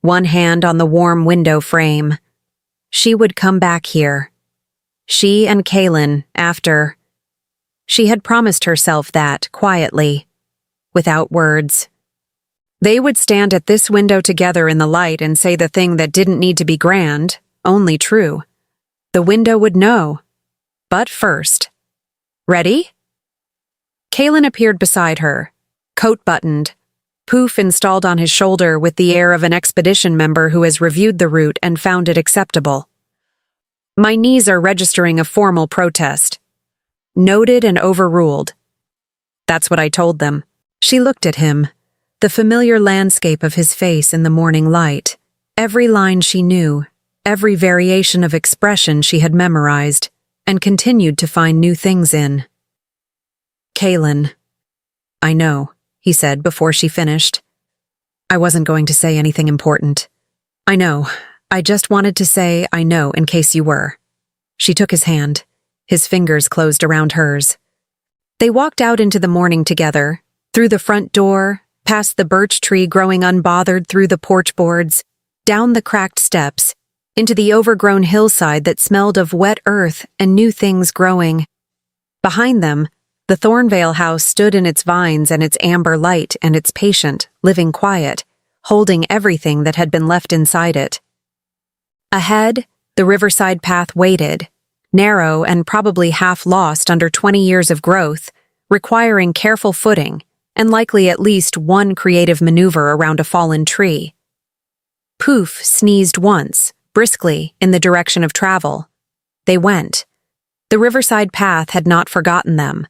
one hand on the warm window frame. She would come back here. She and Kaylin, after. She had promised herself that, quietly, without words. They would stand at this window together in the light and say the thing that didn't need to be grand, only true. The window would know. But first. Ready? Kaylin appeared beside her, coat buttoned, Poof installed on his shoulder with the air of an expedition member who has reviewed the route and found it acceptable. My knees are registering a formal protest. Noted and overruled. That's what I told them. She looked at him, the familiar landscape of his face in the morning light, every line she knew, every variation of expression she had memorized, and continued to find new things in. Kaylin. I know, he said before she finished. I wasn't going to say anything important. I know. I just wanted to say I know in case you were. She took his hand. His fingers closed around hers. They walked out into the morning together, through the front door, past the birch tree growing unbothered through the porch boards, down the cracked steps, into the overgrown hillside that smelled of wet earth and new things growing. Behind them, the Thornvale house stood in its vines and its amber light and its patient, living quiet, holding everything that had been left inside it. Ahead, the riverside path waited, narrow and probably half lost under 20 years of growth, requiring careful footing and likely at least one creative maneuver around a fallen tree. Poof sneezed once, briskly, in the direction of travel. They went. The riverside path had not forgotten them.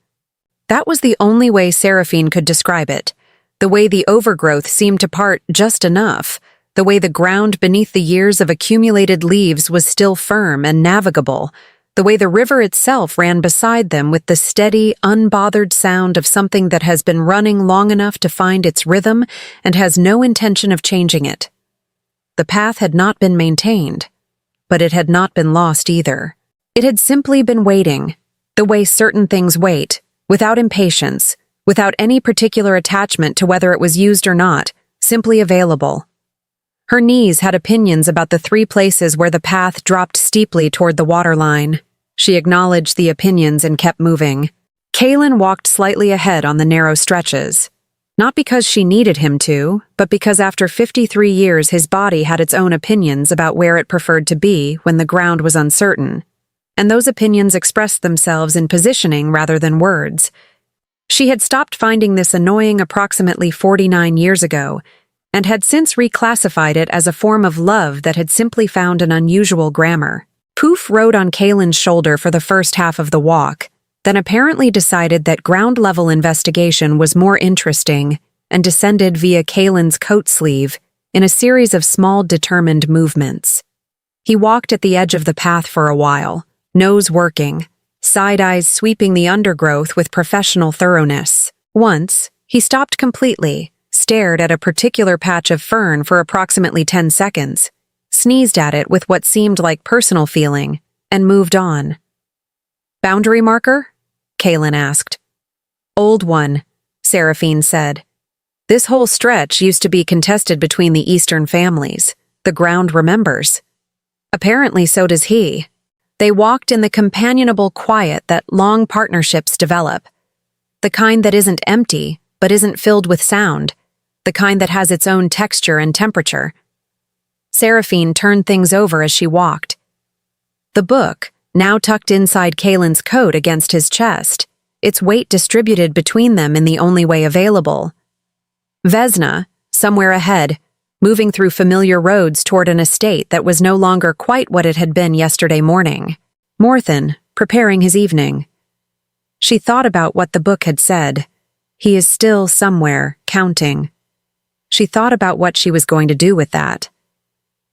That was the only way Seraphine could describe it, the way the overgrowth seemed to part just enough, the way the ground beneath the years of accumulated leaves was still firm and navigable, the way the river itself ran beside them with the steady, unbothered sound of something that has been running long enough to find its rhythm and has no intention of changing it. The path had not been maintained, but it had not been lost either. It had simply been waiting, the way certain things wait, without impatience, without any particular attachment to whether it was used or not, simply available. Her knees had opinions about the 3 places where the path dropped steeply toward the waterline. She acknowledged the opinions and kept moving. Kaylin walked slightly ahead on the narrow stretches. Not because she needed him to, but because after 53 years his body had its own opinions about where it preferred to be when the ground was uncertain. And those opinions expressed themselves in positioning rather than words. She had stopped finding this annoying approximately 49 years ago, and had since reclassified it as a form of love that had simply found an unusual grammar. Poof rode on Kaylin's shoulder for the first half of the walk, then apparently decided that ground-level investigation was more interesting and descended via Kalen's coat sleeve in a series of small, determined movements. He walked at the edge of the path for a while, nose working, side eyes sweeping the undergrowth with professional thoroughness. Once, he stopped completely, stared at a particular patch of fern for approximately 10 seconds, sneezed at it with what seemed like personal feeling, and moved on. "Boundary marker?" Kalen asked. "Old one," Seraphine said. "This whole stretch used to be contested between the Eastern families. The ground remembers." Apparently so does he. They walked in the companionable quiet that long partnerships develop. The kind that isn't empty, but isn't filled with sound. The kind that has its own texture and temperature. Seraphine turned things over as she walked. The book, now tucked inside Kalen's coat against his chest, its weight distributed between them in the only way available. Vesna, somewhere ahead, moving through familiar roads toward an estate that was no longer quite what it had been yesterday morning. Morthen, preparing his evening. She thought about what the book had said. He is still somewhere, counting. She thought about what she was going to do with that.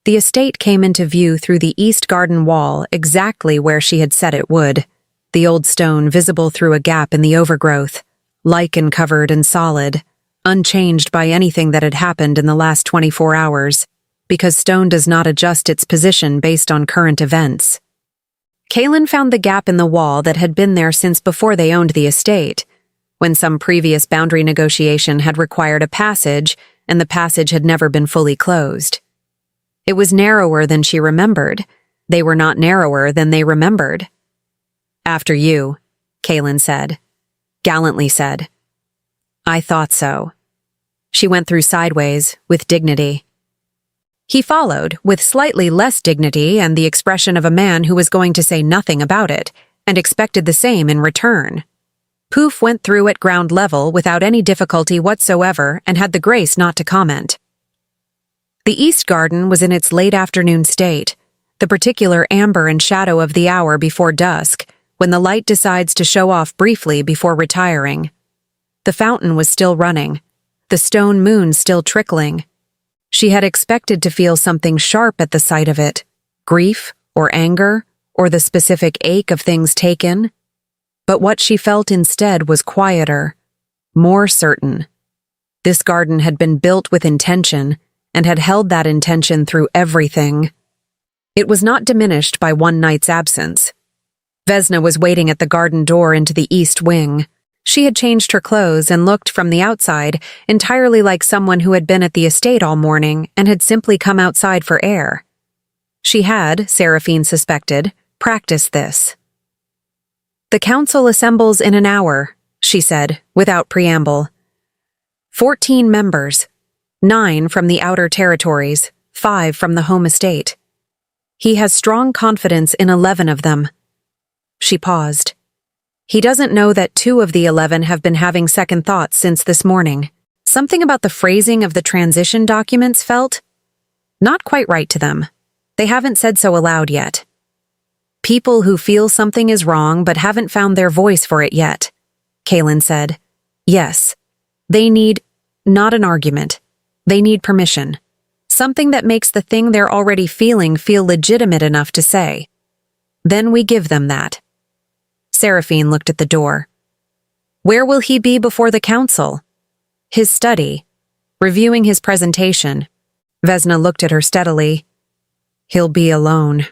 The estate came into view through the east garden wall exactly where she had said it would, the old stone visible through a gap in the overgrowth, lichen-covered and solid, unchanged by anything that had happened in the last 24 hours, because stone does not adjust its position based on current events. Kalen found the gap in the wall that had been there since before they owned the estate, when some previous boundary negotiation had required a passage and the passage had never been fully closed. It was narrower than she remembered. They were not narrower than they remembered. "After you," Kalen said. Gallantly said. "I thought so." She went through sideways, with dignity. He followed, with slightly less dignity and the expression of a man who was going to say nothing about it, and expected the same in return. Poof went through at ground level without any difficulty whatsoever and had the grace not to comment. The East Garden was in its late afternoon state, the particular amber and shadow of the hour before dusk, when the light decides to show off briefly before retiring. The fountain was still running, the stone moon still trickling. She had expected to feel something sharp at the sight of it, grief or anger or the specific ache of things taken. But what she felt instead was quieter, more certain. This garden had been built with intention and had held that intention through everything. It was not diminished by one night's absence. Vesna was waiting at the garden door into the east wing. She had changed her clothes and looked from the outside entirely like someone who had been at the estate all morning and had simply come outside for air. She had, Seraphine suspected, practiced this. "The council assembles in an hour," she said, without preamble. 14 members, 9 from the outer territories, 5 from the home estate. He has strong confidence in 11 of them. She paused. He doesn't know that 2 of the 11 have been having second thoughts since this morning. Something about the phrasing of the transition documents felt not quite right to them. They haven't said so aloud yet. "People who feel something is wrong but haven't found their voice for it yet," Kalen said. "Yes. They need, not an argument. They need permission. Something that makes the thing they're already feeling feel legitimate enough to say. Then we give them that." Seraphine looked at the door. Where will he be before the council? His study, reviewing his presentation. Vesna looked at her steadily. He'll be alone.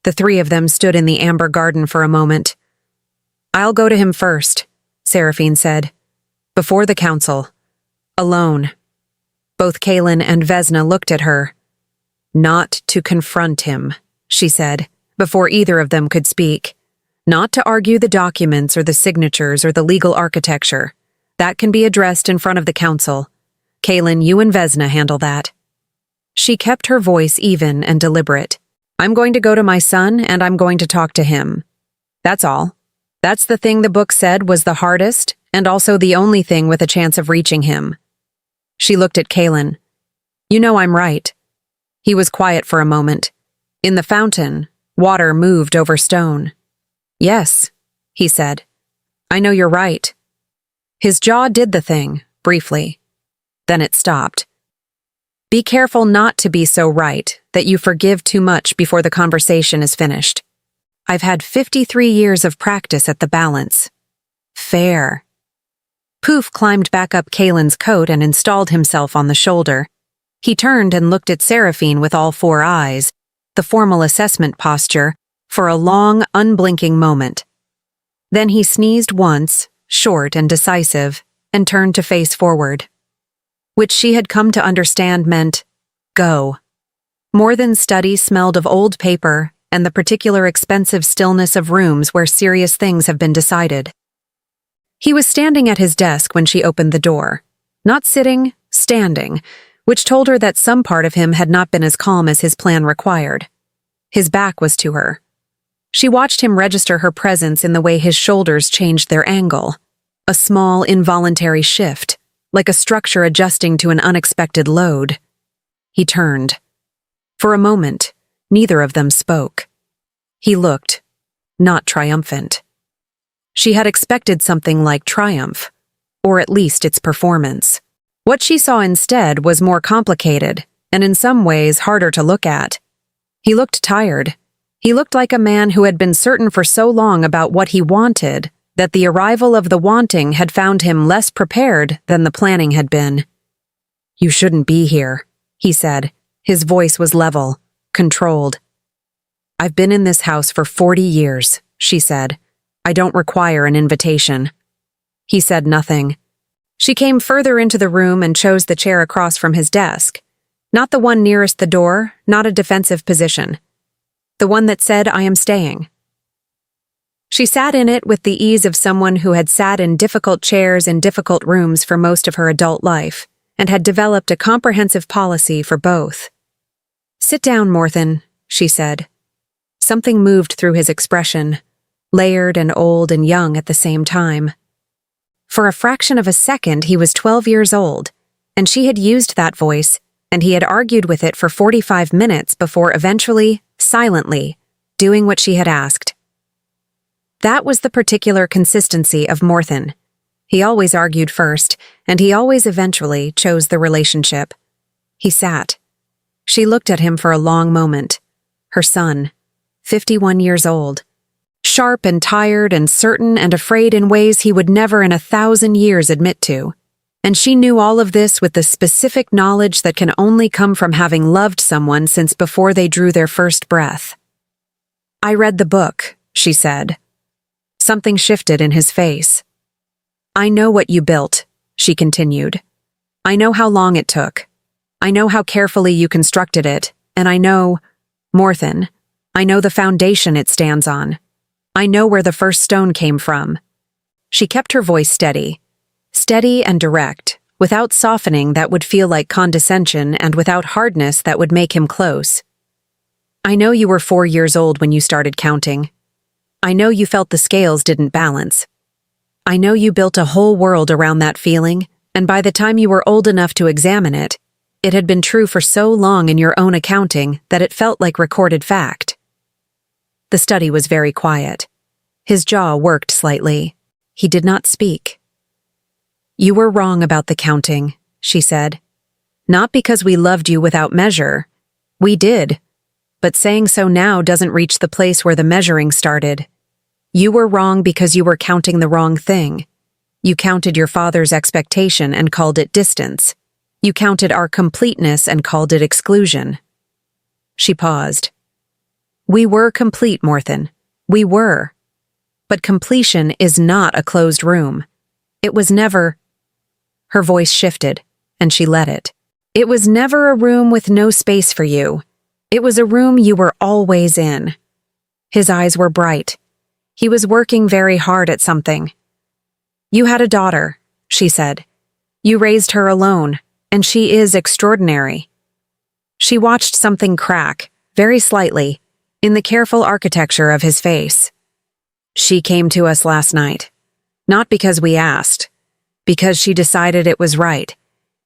The 3 of them stood in the amber garden for a moment. "I'll go to him first," Seraphine said. "Before the council. Alone." Both Kalen and Vesna looked at her. "Not to confront him," she said, before either of them could speak. "Not to argue the documents or the signatures or the legal architecture. That can be addressed in front of the council. Kalen, you and Vesna handle that." She kept her voice even and deliberate. "I'm going to go to my son and I'm going to talk to him. That's all. That's the thing the book said was the hardest and also the only thing with a chance of reaching him." She looked at Kalen. "You know I'm right." He was quiet for a moment. In the fountain, water moved over stone. "Yes," he said. "I know you're right." His jaw did the thing, briefly. Then it stopped. "Be careful not to be so right that you forgive too much before the conversation is finished. I've had 53 years of practice at the balance. Fair." Poof climbed back up Kalen's coat and installed himself on the shoulder. He turned and looked at Seraphine with all four eyes, the formal assessment posture, for a long, unblinking moment. Then he sneezed once, short and decisive, and turned to face forward. Which she had come to understand meant, go. More than study smelled of old paper and the particular expensive stillness of rooms where serious things have been decided. He was standing at his desk when she opened the door. Not sitting, standing, which told her that some part of him had not been as calm as his plan required. His back was to her. She watched him register her presence in the way his shoulders changed their angle. A small, involuntary shift, like a structure adjusting to an unexpected load. He turned. For a moment, neither of them spoke. He looked, not triumphant. She had expected something like triumph, or at least its performance. What she saw instead was more complicated, and in some ways harder to look at. He looked tired. He looked like a man who had been certain for so long about what he wanted that the arrival of the wanting had found him less prepared than the planning had been. "You shouldn't be here," he said. His voice was level, controlled. "I've been in this house for 40 years, she said. "I don't require an invitation." He said nothing. She came further into the room and chose the chair across from his desk. Not the one nearest the door, not a defensive position. The one that said, "I am staying." She sat in it with the ease of someone who had sat in difficult chairs in difficult rooms for most of her adult life, and had developed a comprehensive policy for both. "Sit down, Morthen," she said. Something moved through his expression, layered and old and young at the same time. For a fraction of a second he was 12 years old, and she had used that voice, and he had argued with it for 45 minutes before eventually, silently, doing what she had asked. That was the particular consistency of Morthen. He always argued first, and he always eventually chose the relationship. He sat. She looked at him for a long moment. Her son, 51 years old. Sharp and tired and certain and afraid in ways he would never in 1,000 years admit to. And she knew all of this with the specific knowledge that can only come from having loved someone since before they drew their first breath. "I read the book," she said. Something shifted in his face. "I know what you built," she continued. "I know how long it took. I know how carefully you constructed it, and I know, Morthen, I know the foundation it stands on. I know where the first stone came from." She kept her voice steady and direct, without softening that would feel like condescension and without hardness that would make him close. "I know you were 4 years old when you started counting. I know you felt the scales didn't balance. I know you built a whole world around that feeling, and by the time you were old enough to examine it, it had been true for so long in your own accounting that it felt like recorded fact." The study was very quiet. His jaw worked slightly. He did not speak. "You were wrong about the counting," she said. "Not because we loved you without measure. We did. But saying so now doesn't reach the place where the measuring started. You were wrong because you were counting the wrong thing. You counted your father's expectation and called it distance. You counted our completeness and called it exclusion." She paused. "We were complete, Morthen. We were. But completion is not a closed room. It was never—" Her voice shifted, and she let it. "It was never a room with no space for you. It was a room you were always in." His eyes were bright. He was working very hard at something. "You had a daughter," she said. "You raised her alone, and she is extraordinary." She watched something crack, very slightly, in the careful architecture of his face. "She came to us last night. Not because we asked. Because she decided it was right,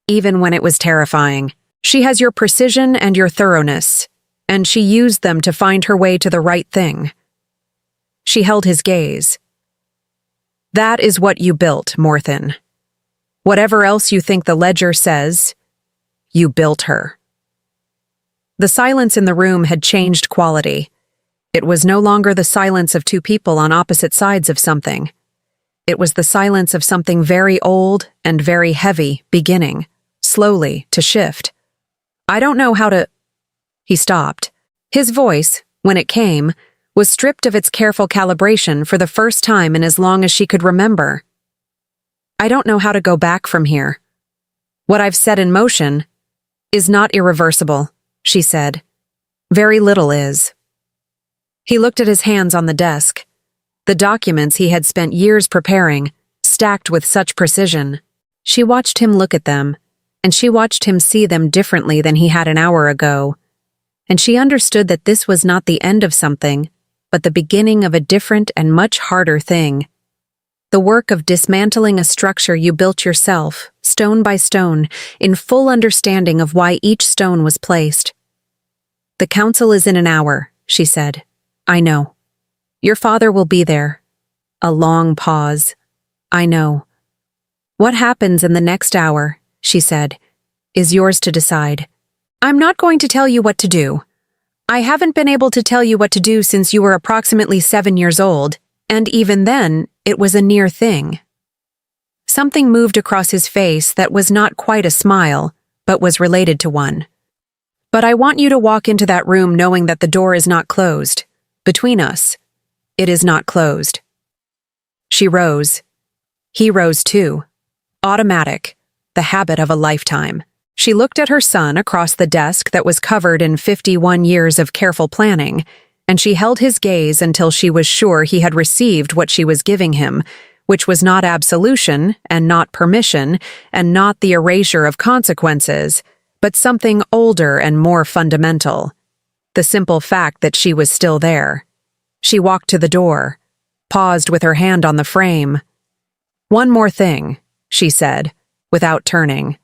even when it was terrifying. She has your precision and your thoroughness, and she used them to find her way to the right thing." She held his gaze. That is what you built, Morthan. Whatever else you think the ledger says, you built her." The silence in the room had changed quality. It was no longer the silence of two people on opposite sides of something. It was the silence of something very old and very heavy beginning, slowly, to shift. "I don't know how to—" He stopped. His voice, when it came, was stripped of its careful calibration for the first time in as long as she could remember. "I don't know how to go back from here. What I've set in motion is not irreversible," she said. "Very little is." He looked at his hands on the desk, the documents he had spent years preparing, stacked with such precision. She watched him look at them, and she watched him see them differently than he had an hour ago. And she understood that this was not the end of something, but the beginning of a different and much harder thing. The work of dismantling a structure you built yourself, stone by stone, in full understanding of why each stone was placed. "The council is in an hour," she said. "I know. Your father will be there." A long pause. "I know. What happens in the next hour," she said, "is yours to decide. I'm not going to tell you what to do. I haven't been able to tell you what to do since you were approximately 7 years old, and even then, it was a near thing." Something moved across his face that was not quite a smile, but was related to one. "But I want you to walk into that room knowing that the door is not closed. Between us, it is not closed." She rose. He rose too. Automatic, the habit of a lifetime. She looked at her son across the desk that was covered in 51 years of careful planning, and she held his gaze until she was sure he had received what she was giving him, which was not absolution, and not permission, and not the erasure of consequences, but something older and more fundamental. The simple fact that she was still there. She walked to the door, paused with her hand on the frame. "One more thing," she said, without turning.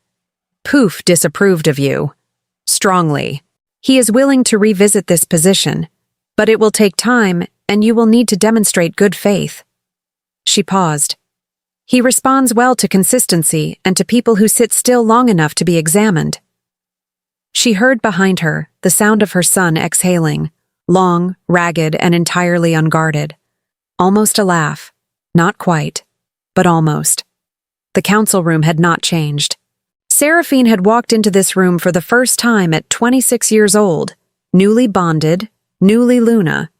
"Poof disapproved of you. Strongly. He is willing to revisit this position, but it will take time and you will need to demonstrate good faith." She paused. "He responds well to consistency and to people who sit still long enough to be examined." She heard behind her the sound of her son exhaling, long, ragged, and entirely unguarded. Almost a laugh. Not quite, but almost. The council room had not changed. Seraphine had walked into this room for the first time at 26 years old, newly bonded, newly Luna,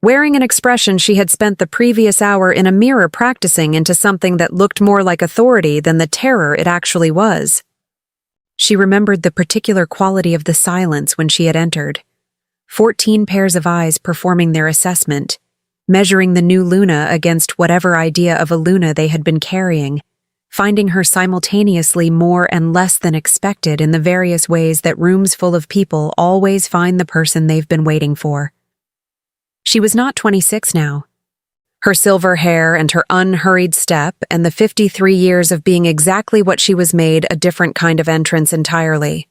wearing an expression she had spent the previous hour in a mirror practicing into something that looked more like authority than the terror it actually was. She remembered the particular quality of the silence when she had entered. 14 pairs of eyes performing their assessment, measuring the new Luna against whatever idea of a Luna they had been carrying, finding her simultaneously more and less than expected in the various ways that rooms full of people always find the person they've been waiting for. She was not 26 now. Her silver hair and her unhurried step and the 53 years of being exactly what she was made a different kind of entrance entirely.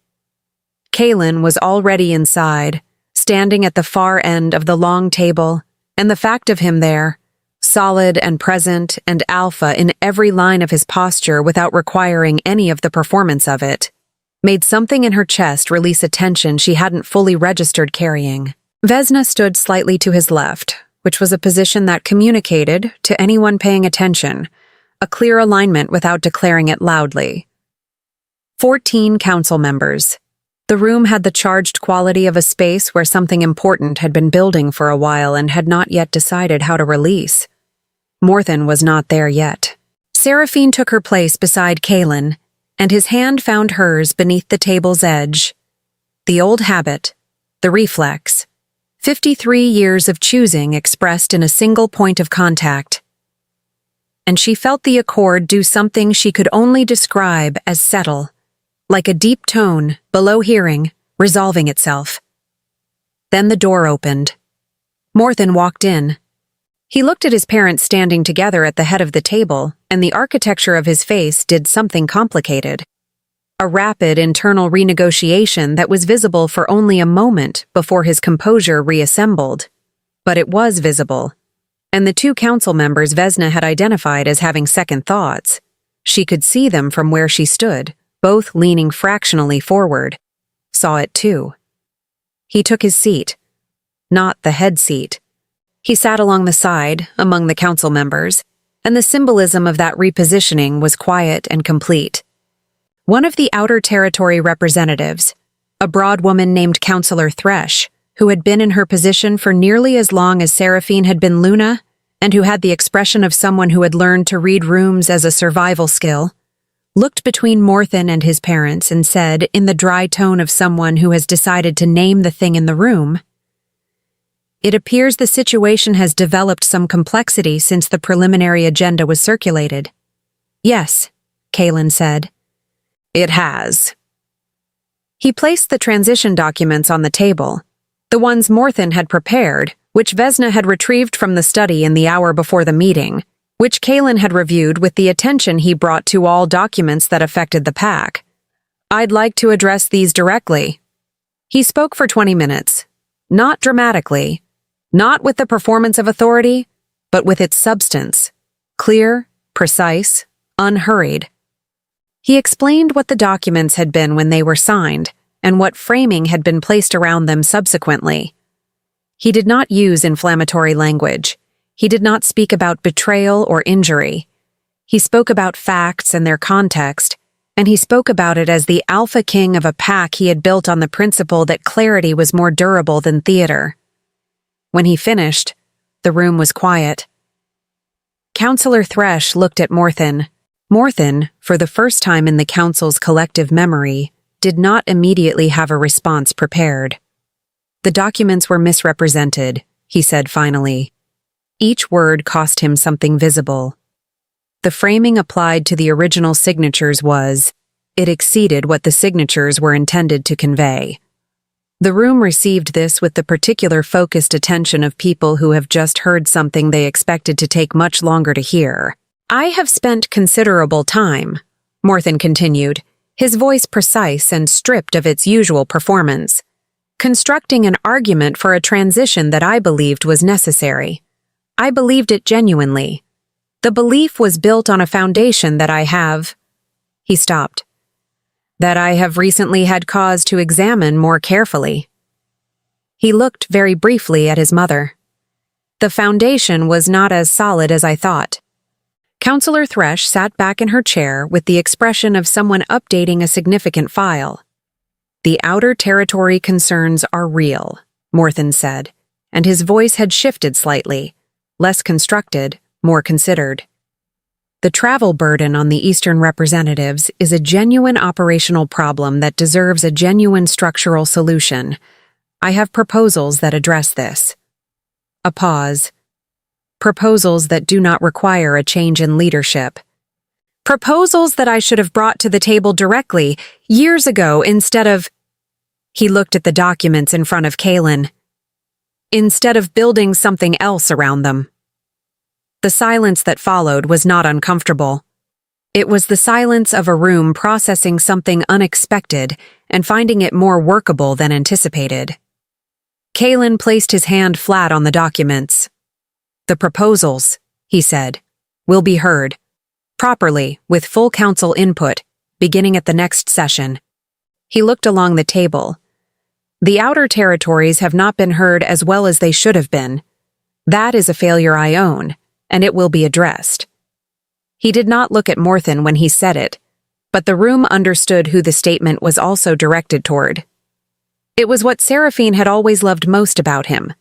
Kaylin was already inside, standing at the far end of the long table, and the fact of him there, solid and present and alpha in every line of his posture without requiring any of the performance of it, made something in her chest release a tension she hadn't fully registered carrying. Vesna stood slightly to his left, which was a position that communicated, to anyone paying attention, a clear alignment without declaring it loudly. 14 council members. The room had the charged quality of a space where something important had been building for a while and had not yet decided how to release. Morthan was not there yet. Seraphine took her place beside Kaylin, and his hand found hers beneath the table's edge. The old habit, the reflex, 53 years of choosing expressed in a single point of contact. And she felt the accord do something she could only describe as settle, like a deep tone, below hearing, resolving itself. Then the door opened. Morthan walked in. He looked at his parents standing together at the head of the table, and the architecture of his face did something complicated. A rapid internal renegotiation that was visible for only a moment before his composure reassembled. But it was visible. and the two council members Vesna had identified as having second thoughts. She could see them from where she stood, both leaning fractionally forward. Saw it too. He took his seat. Not the head seat. He sat along the side, among the council members, and the symbolism of that repositioning was quiet and complete. One of the Outer Territory representatives, a broad woman named Counselor Thresh, who had been in her position for nearly as long as Seraphine had been Luna, and who had the expression of someone who had learned to read rooms as a survival skill, looked between Morthen and his parents and said, in the dry tone of someone who has decided to name the thing in the room, "It appears the situation has developed some complexity since the preliminary agenda was circulated." "Yes," Kaelin said. "It has." He placed the transition documents on the table, the ones Morthen had prepared, which Vesna had retrieved from the study in the hour before the meeting, which Kaelin had reviewed with the attention he brought to all documents that affected the pack. "I'd like to address these directly." He spoke for 20 minutes, not dramatically, not with the performance of authority, but with its substance, clear, precise, unhurried. He explained what the documents had been when they were signed, and what framing had been placed around them subsequently. He did not use inflammatory language. He did not speak about betrayal or injury. He spoke about facts and their context, and he spoke about it as the alpha king of a pack he had built on the principle that clarity was more durable than theater. When he finished, the room was quiet. Counselor Thresh looked at Morthen. Morthen, for the first time in the council's collective memory, did not immediately have a response prepared. "The documents were misrepresented," he said finally. Each word cost him something visible. The framing applied to the original signatures it exceeded what the signatures were intended to convey. The room received this with the particular focused attention of people who have just heard something they expected to take much longer to hear. "I have spent considerable time," Morthen continued, his voice precise and stripped of its usual performance, "constructing an argument for a transition that I believed was necessary. I believed it genuinely. The belief was built on a foundation that I have—" He stopped. "That I have recently had cause to examine more carefully." He looked very briefly at his mother. "The foundation was not as solid as I thought." Counselor Thresh sat back in her chair with the expression of someone updating a significant file. "The Outer Territory concerns are real," Morthen said, and his voice had shifted slightly, less constructed, more considered. "The travel burden on the Eastern representatives is a genuine operational problem that deserves a genuine structural solution. I have proposals that address this." A pause. "Proposals that do not require a change in leadership. Proposals that I should have brought to the table directly, years ago, instead of—" He looked at the documents in front of Kaelin. "Instead of building something else around them." The silence that followed was not uncomfortable. It was the silence of a room processing something unexpected and finding it more workable than anticipated. Kaelin placed his hand flat on the documents. "The proposals," he said, "will be heard, properly, with full council input, beginning at the next session." He looked along the table. "The Outer Territories have not been heard as well as they should have been. That is a failure I own, and it will be addressed." He did not look at Morthen when he said it, but the room understood who the statement was also directed toward. It was what Seraphine had always loved most about him,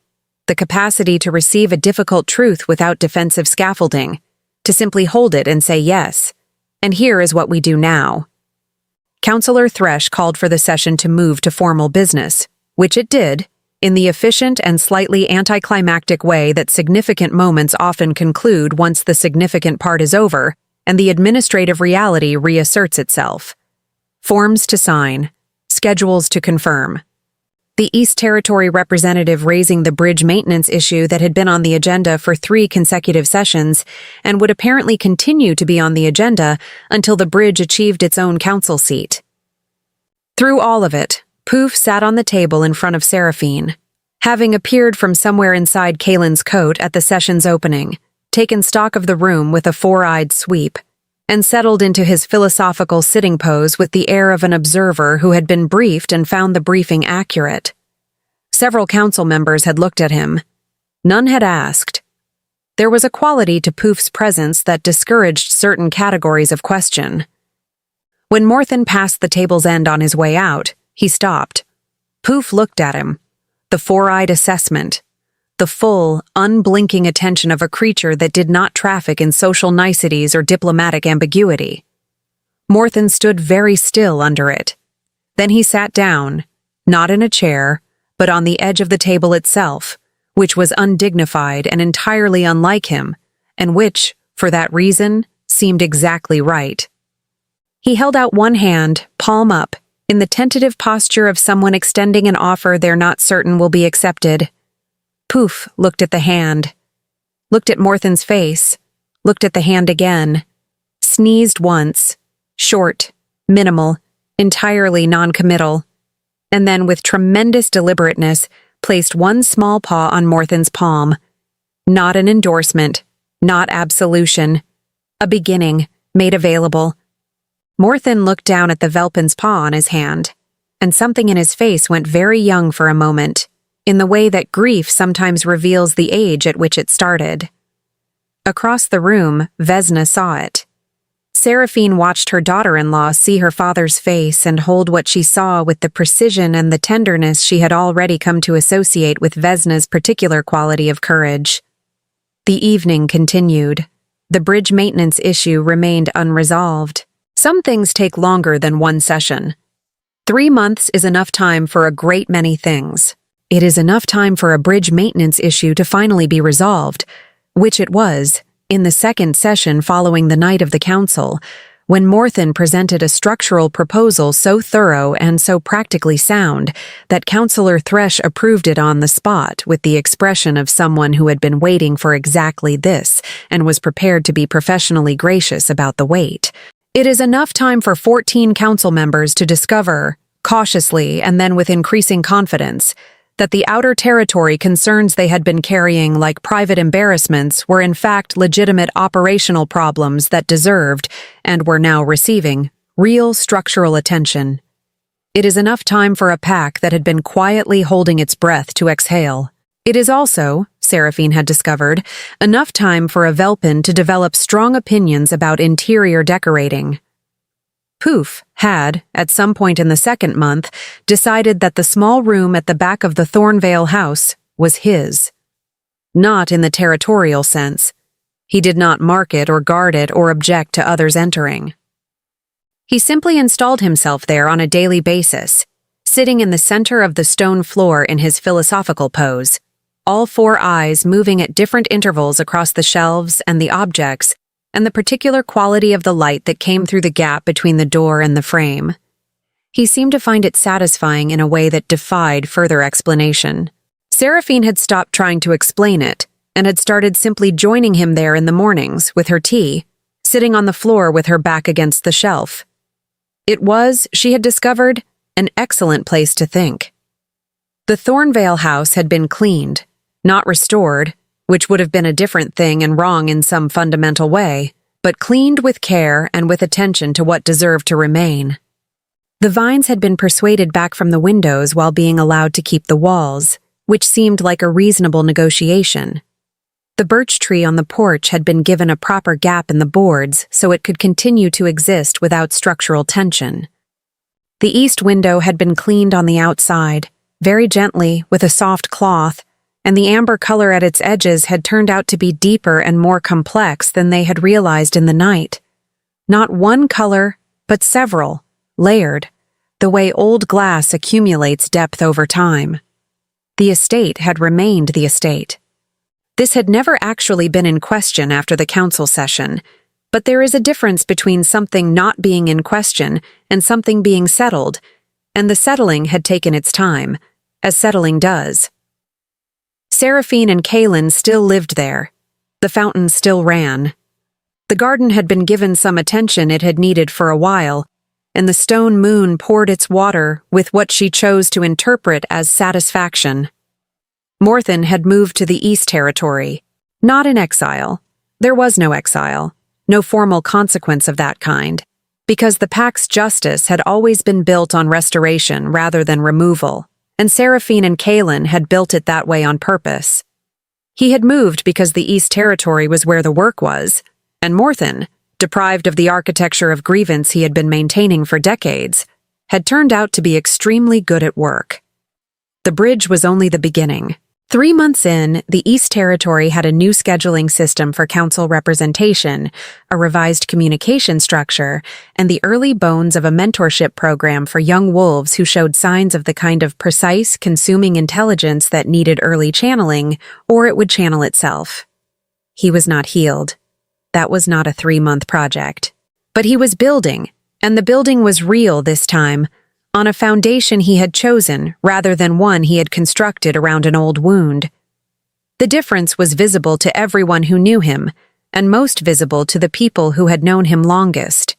the capacity to receive a difficult truth without defensive scaffolding, to simply hold it and say yes, and here is what we do now. Counselor Thresh called for the session to move to formal business, which it did, in the efficient and slightly anticlimactic way that significant moments often conclude once the significant part is over and the administrative reality reasserts itself. Forms to sign, schedules to confirm. The East Territory representative raising the bridge maintenance issue that had been on the agenda for 3 consecutive sessions and would apparently continue to be on the agenda until the bridge achieved its own council seat. Through all of it, Poof sat on the table in front of Seraphine. Having appeared from somewhere inside Kaylin's coat at the session's opening, taken stock of the room with a four-eyed sweep, and settled into his philosophical sitting pose with the air of an observer who had been briefed and found the briefing accurate. Several council members had looked at him. None had asked. There was a quality to Poof's presence that discouraged certain categories of question. When Morthen passed the table's end on his way out, he stopped. Poof looked at him. The four-eyed assessment. The full, unblinking attention of a creature that did not traffic in social niceties or diplomatic ambiguity. Morthen stood very still under it. Then he sat down, not in a chair, but on the edge of the table itself, which was undignified and entirely unlike him, and which, for that reason, seemed exactly right. He held out one hand, palm up, in the tentative posture of someone extending an offer they're not certain will be accepted. Poof looked at the hand, looked at Morthen's face, looked at the hand again, sneezed once, short, minimal, entirely non-committal, and then with tremendous deliberateness placed one small paw on Morthen's palm. Not an endorsement, not absolution, a beginning, made available. Morthen looked down at the Velpin's paw on his hand, and something in his face went very young for a moment, in the way that grief sometimes reveals the age at which it started. Across the room, Vesna saw it. Seraphine watched her daughter-in-law see her father's face and hold what she saw with the precision and the tenderness she had already come to associate with Vesna's particular quality of courage. The evening continued. The bridge maintenance issue remained unresolved. Some things take longer than one session. 3 months is enough time for a great many things. It is enough time for a bridge maintenance issue to finally be resolved, which it was, in the second session following the night of the council, when Morthen presented a structural proposal so thorough and so practically sound that Councillor Thresh approved it on the spot with the expression of someone who had been waiting for exactly this and was prepared to be professionally gracious about the wait. It is enough time for 14 council members to discover, cautiously and then with increasing confidence, that the outer territory concerns they had been carrying like private embarrassments were in fact legitimate operational problems that deserved, and were now receiving, real structural attention. It is enough time for a pack that had been quietly holding its breath to exhale. It is also, Seraphine had discovered, enough time for a Velpin to develop strong opinions about interior decorating. Poof had, at some point in the second month, decided that the small room at the back of the Thornvale house was his. Not in the territorial sense. He did not mark it or guard it or object to others entering. He simply installed himself there on a daily basis, sitting in the center of the stone floor in his philosophical pose, all 4 eyes moving at different intervals across the shelves and the objects, and the particular quality of the light that came through the gap between the door and the frame. He seemed to find it satisfying in a way that defied further explanation. Seraphine had stopped trying to explain it, and had started simply joining him there in the mornings with her tea, sitting on the floor with her back against the shelf. It was, she had discovered, an excellent place to think. The Thornvale house had been cleaned, not restored, which would have been a different thing and wrong in some fundamental way, but cleaned with care and with attention to what deserved to remain. The vines had been persuaded back from the windows while being allowed to keep the walls, which seemed like a reasonable negotiation. The birch tree on the porch had been given a proper gap in the boards so it could continue to exist without structural tension. The east window had been cleaned on the outside, very gently with a soft cloth, and the amber color at its edges had turned out to be deeper and more complex than they had realized in the night. Not one color, but several, layered, the way old glass accumulates depth over time. The estate had remained the estate. This had never actually been in question after the council session, but there is a difference between something not being in question and something being settled, and the settling had taken its time, as settling does. Seraphine and Kaylin still lived there. The fountain still ran. The garden had been given some attention it had needed for a while, and the stone moon poured its water with what she chose to interpret as satisfaction. Morthen had moved to the East Territory, not in exile. There was no exile, no formal consequence of that kind, because the Pack's justice had always been built on restoration rather than removal, and Seraphine and Kaelin had built it that way on purpose. He had moved because the East Territory was where the work was, and Morthen, deprived of the architecture of grievance he had been maintaining for decades, had turned out to be extremely good at work. The bridge was only the beginning. 3 months in, the East Territory had a new scheduling system for council representation, a revised communication structure, and the early bones of a mentorship program for young wolves who showed signs of the kind of precise, consuming intelligence that needed early channeling, or it would channel itself. He was not healed. That was not a 3-month project. But he was building, and the building was real this time, on a foundation he had chosen rather than one he had constructed around an old wound. The difference was visible to everyone who knew him, and most visible to the people who had known him longest.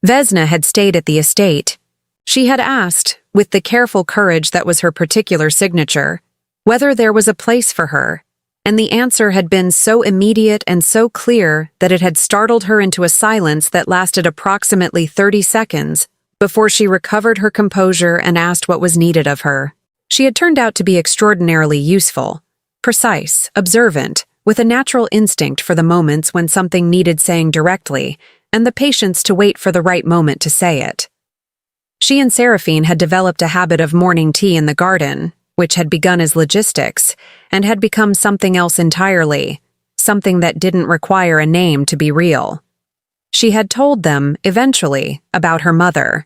Vesna had stayed at the estate. She had asked, with the careful courage that was her particular signature, whether there was a place for her, and the answer had been so immediate and so clear that it had startled her into a silence that lasted approximately 30 seconds, before she recovered her composure and asked what was needed of her. She had turned out to be extraordinarily useful, precise, observant, with a natural instinct for the moments when something needed saying directly, and the patience to wait for the right moment to say it. She and Seraphine had developed a habit of morning tea in the garden, which had begun as logistics, and had become something else entirely, something that didn't require a name to be real. She had told them, eventually, about her mother.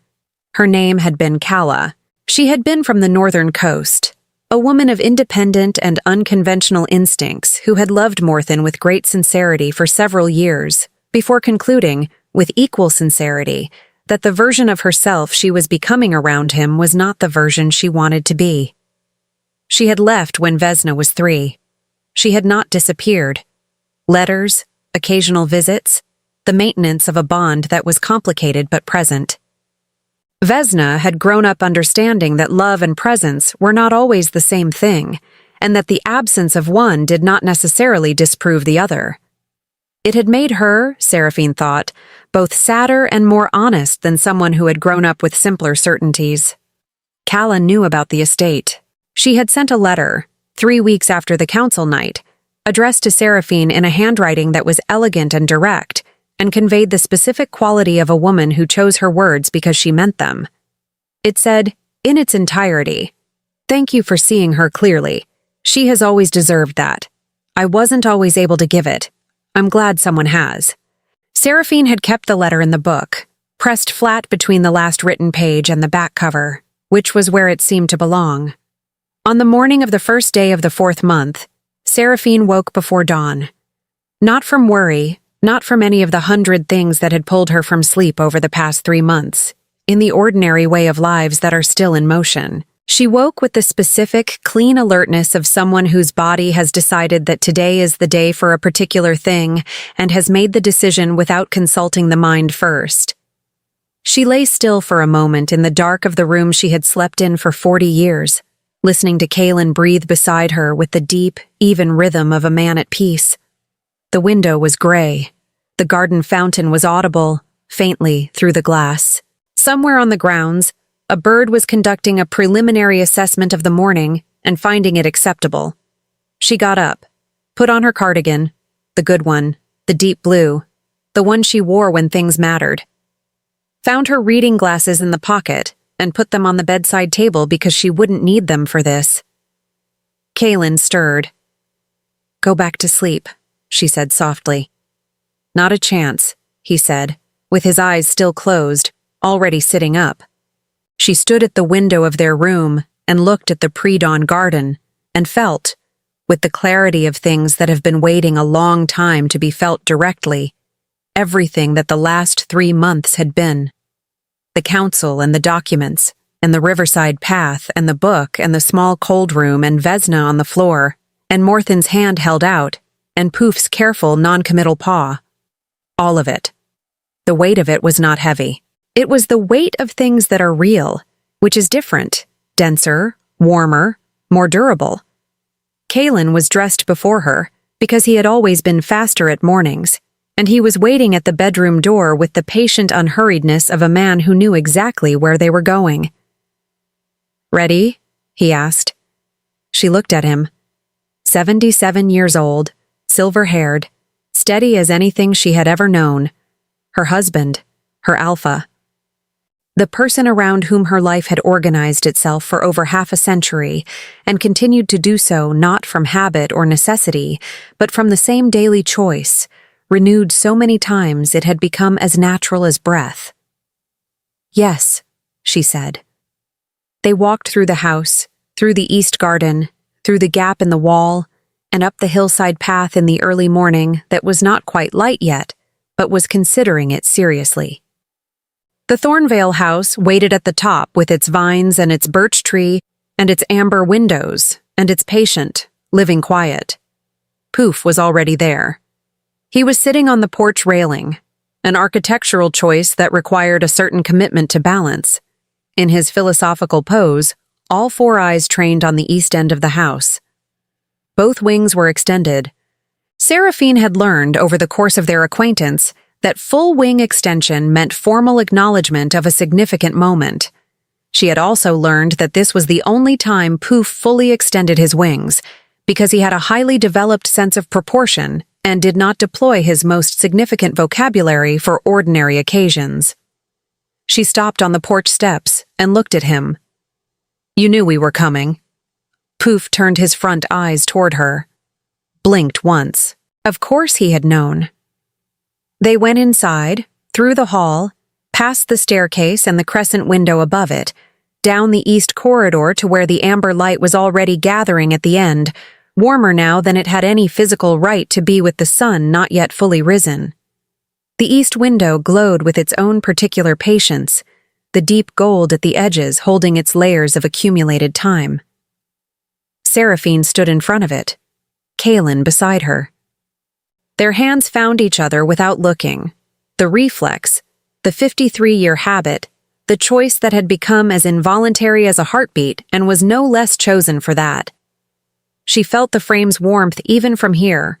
Her name had been Kala. She had been from the northern coast, a woman of independent and unconventional instincts who had loved Morthen with great sincerity for several years, before concluding, with equal sincerity, that the version of herself she was becoming around him was not the version she wanted to be. She had left when Vesna was 3. She had not disappeared. Letters, occasional visits, the maintenance of a bond that was complicated but present. Vesna had grown up understanding that love and presence were not always the same thing, and that the absence of one did not necessarily disprove the other. It had made her, Seraphine thought, both sadder and more honest than someone who had grown up with simpler certainties. Kala knew about the estate. She had sent a letter, 3 weeks after the council night, addressed to Seraphine in a handwriting that was elegant and direct, and conveyed the specific quality of a woman who chose her words because she meant them. It said, in its entirety, "Thank you for seeing her clearly. She has always deserved that. I wasn't always able to give it. I'm glad someone has." Seraphine had kept the letter in the book, pressed flat between the last written page and the back cover, which was where it seemed to belong. On the morning of the first day of the 4th month, Seraphine woke before dawn. Not from worry, not from any of the 100 things that had pulled her from sleep over the past 3 months, in the ordinary way of lives that are still in motion. She woke with the specific, clean alertness of someone whose body has decided that today is the day for a particular thing and has made the decision without consulting the mind first. She lay still for a moment in the dark of the room she had slept in for 40 years, listening to Kaelin breathe beside her with the deep, even rhythm of a man at peace. The window was gray. The garden fountain was audible, faintly, through the glass. Somewhere on the grounds, a bird was conducting a preliminary assessment of the morning and finding it acceptable. She got up, put on her cardigan, the good one, the deep blue, the one she wore when things mattered. Found her reading glasses in the pocket and put them on the bedside table because she wouldn't need them for this. Kaelin stirred. "Go back to sleep," she said softly. "Not a chance," he said, with his eyes still closed, already sitting up. She stood at the window of their room and looked at the pre-dawn garden and felt, with the clarity of things that have been waiting a long time to be felt directly, everything that the last 3 months had been. The council and the documents, and the riverside path and the book and the small cold room and Vesna on the floor, and Morthen's hand held out, and Poof's careful, non-committal paw. All of it. The weight of it was not heavy. It was the weight of things that are real, which is different, denser, warmer, more durable, Kalen was dressed before her, because he had always been faster at mornings, and he was waiting at the bedroom door with the patient unhurriedness of a man who knew exactly where they were going. "Ready?" he asked. She looked at him. 77 years old, silver-haired, steady as anything she had ever known. Her husband, her alpha. The person around whom her life had organized itself for over half a century, and continued to do so not from habit or necessity, but from the same daily choice, renewed so many times it had become as natural as breath. "Yes," she said. They walked through the house, through the east garden, through the gap in the wall, and up the hillside path in the early morning that was not quite light yet, but was considering it seriously. The Thornvale house waited at the top with its vines and its birch tree and its amber windows and its patient, living quiet. Poof was already there. He was sitting on the porch railing, an architectural choice that required a certain commitment to balance. In his philosophical pose, all four eyes trained on the east end of the house. Both wings were extended. Seraphine had learned over the course of their acquaintance that full wing extension meant formal acknowledgement of a significant moment. She had also learned that this was the only time Poof fully extended his wings, because he had a highly developed sense of proportion and did not deploy his most significant vocabulary for ordinary occasions. She stopped on the porch steps and looked at him. "You knew we were coming." Poof turned his front eyes toward her. Blinked once. Of course he had known. They went inside, through the hall, past the staircase and the crescent window above it, down the east corridor to where the amber light was already gathering at the end, warmer now than it had any physical right to be with the sun not yet fully risen. The east window glowed with its own particular patience, the deep gold at the edges holding its layers of accumulated time. Seraphine stood in front of it, Kalen beside her. Their hands found each other without looking. The reflex, the 53-year habit, the choice that had become as involuntary as a heartbeat and was no less chosen for that. She felt the frame's warmth even from here.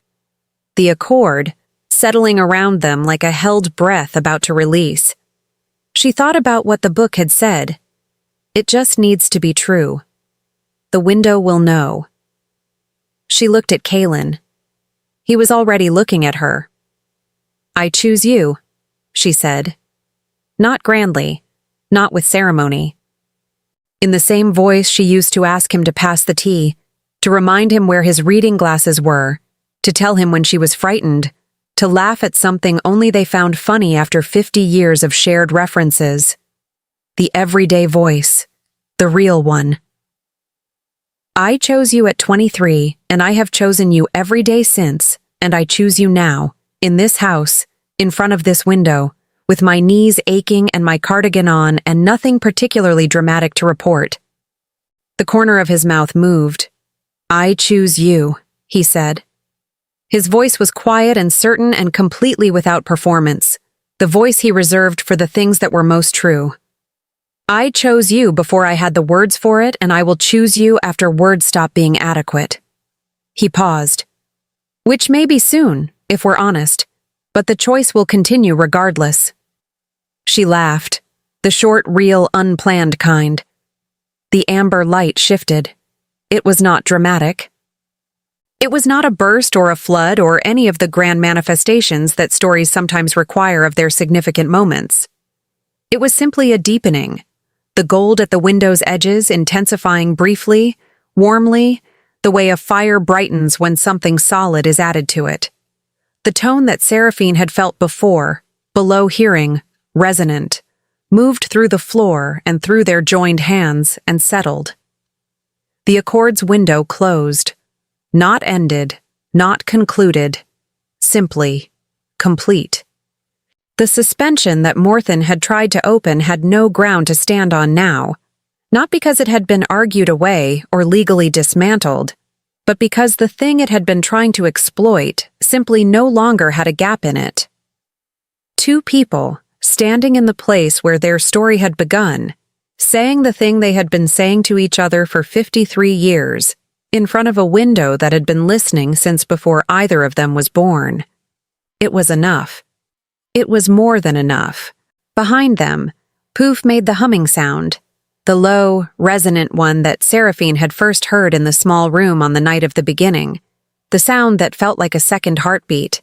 The accord, settling around them like a held breath about to release. She thought about what the book had said. It just needs to be true. The window will know. She looked at Kalen. He was already looking at her. "I choose you," she said. Not grandly, not with ceremony. In the same voice she used to ask him to pass the tea, to remind him where his reading glasses were, to tell him when she was frightened, to laugh at something only they found funny after 50 years of shared references. The everyday voice, the real one. "I chose you at 23, and I have chosen you every day since, and I choose you now, in this house, in front of this window, with my knees aching and my cardigan on and nothing particularly dramatic to report." The corner of his mouth moved. "I choose you," he said. His voice was quiet and certain and completely without performance, the voice he reserved for the things that were most true. "I chose you before I had the words for it, and I will choose you after words stop being adequate." He paused. "Which may be soon, if we're honest, but the choice will continue regardless." She laughed, the short, real, unplanned kind. The amber light shifted. It was not dramatic. It was not a burst or a flood or any of the grand manifestations that stories sometimes require of their significant moments. It was simply a deepening, the gold at the window's edges intensifying briefly, warmly, the way a fire brightens when something solid is added to it. The tone that Seraphine had felt before, below hearing, resonant, moved through the floor and through their joined hands and settled. The accord's window closed, not ended, not concluded, simply complete. The suspension that Morthen had tried to open had no ground to stand on now, not because it had been argued away or legally dismantled, but because the thing it had been trying to exploit simply no longer had a gap in it. Two people, standing in the place where their story had begun, saying the thing they had been saying to each other for 53 years, in front of a window that had been listening since before either of them was born. It was enough. It was more than enough. Behind them, Poof made the humming sound, the low, resonant one that Seraphine had first heard in the small room on the night of the beginning, the sound that felt like a second heartbeat.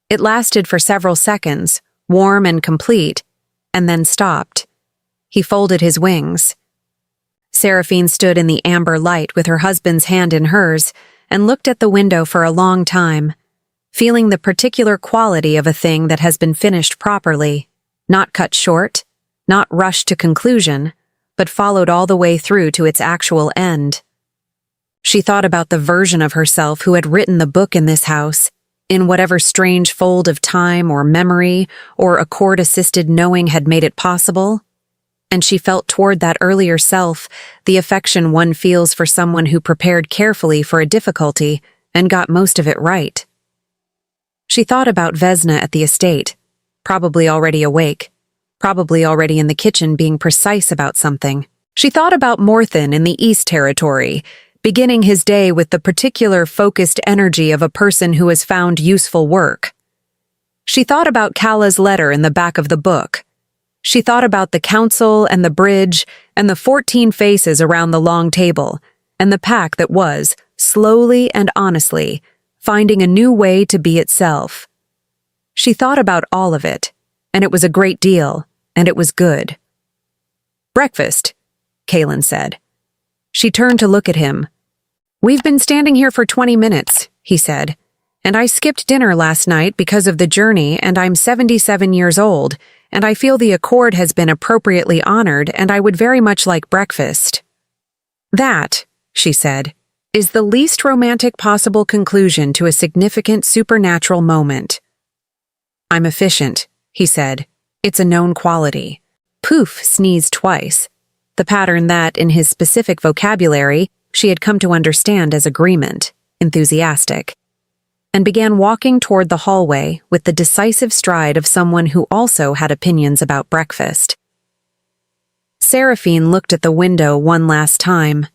It lasted for several seconds, warm and complete, and then stopped. He folded his wings. Seraphine stood in the amber light with her husband's hand in hers and looked at the window for a long time, feeling the particular quality of a thing that has been finished properly, not cut short, not rushed to conclusion, but followed all the way through to its actual end. She thought about the version of herself who had written the book in this house, in whatever strange fold of time or memory or accord-assisted knowing had made it possible, and she felt toward that earlier self the affection one feels for someone who prepared carefully for a difficulty and got most of it right. She thought about Vesna at the estate, probably already awake, probably already in the kitchen being precise about something. She thought about Morthen in the East Territory, beginning his day with the particular focused energy of a person who has found useful work. She thought about Kalla's letter in the back of the book. She thought about the council and the bridge and the 14 faces around the long table and the pack that was, slowly and honestly, finding a new way to be itself. She thought about all of it, and it was a great deal, and it was good. "Breakfast," Kaylin said. She turned to look at him. "We've been standing here for 20 minutes, he said, "and I skipped dinner last night because of the journey, and I'm 77 years old, and I feel the accord has been appropriately honored, and I would very much like breakfast." "That," she said, "is the least romantic possible conclusion to a significant supernatural moment." "I'm efficient," he said. "It's a known quality." Poof sneezed twice, the pattern that, in his specific vocabulary, she had come to understand as agreement, enthusiastic, and began walking toward the hallway with the decisive stride of someone who also had opinions about breakfast. Seraphine looked at the window one last time.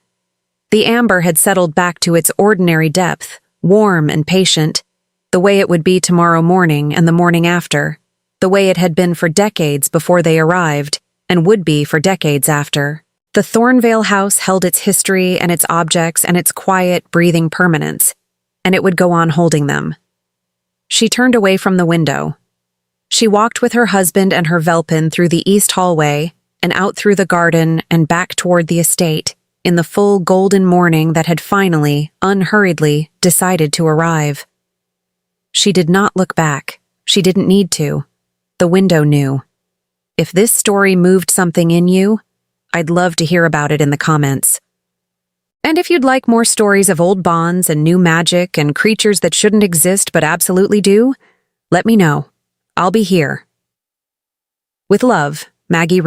The amber had settled back to its ordinary depth, warm and patient, the way it would be tomorrow morning and the morning after, the way it had been for decades before they arrived, and would be for decades after. The Thornvale house held its history and its objects and its quiet, breathing permanence, and it would go on holding them. She turned away from the window. She walked with her husband and her Velpin through the east hallway and out through the garden and back toward the estate in the full golden morning that had finally, unhurriedly, decided to arrive. She did not look back. She didn't need to. The window knew. If this story moved something in you, I'd love to hear about it in the comments. And if you'd like more stories of old bonds and new magic and creatures that shouldn't exist but absolutely do, let me know. I'll be here. With love, Maggie Reed.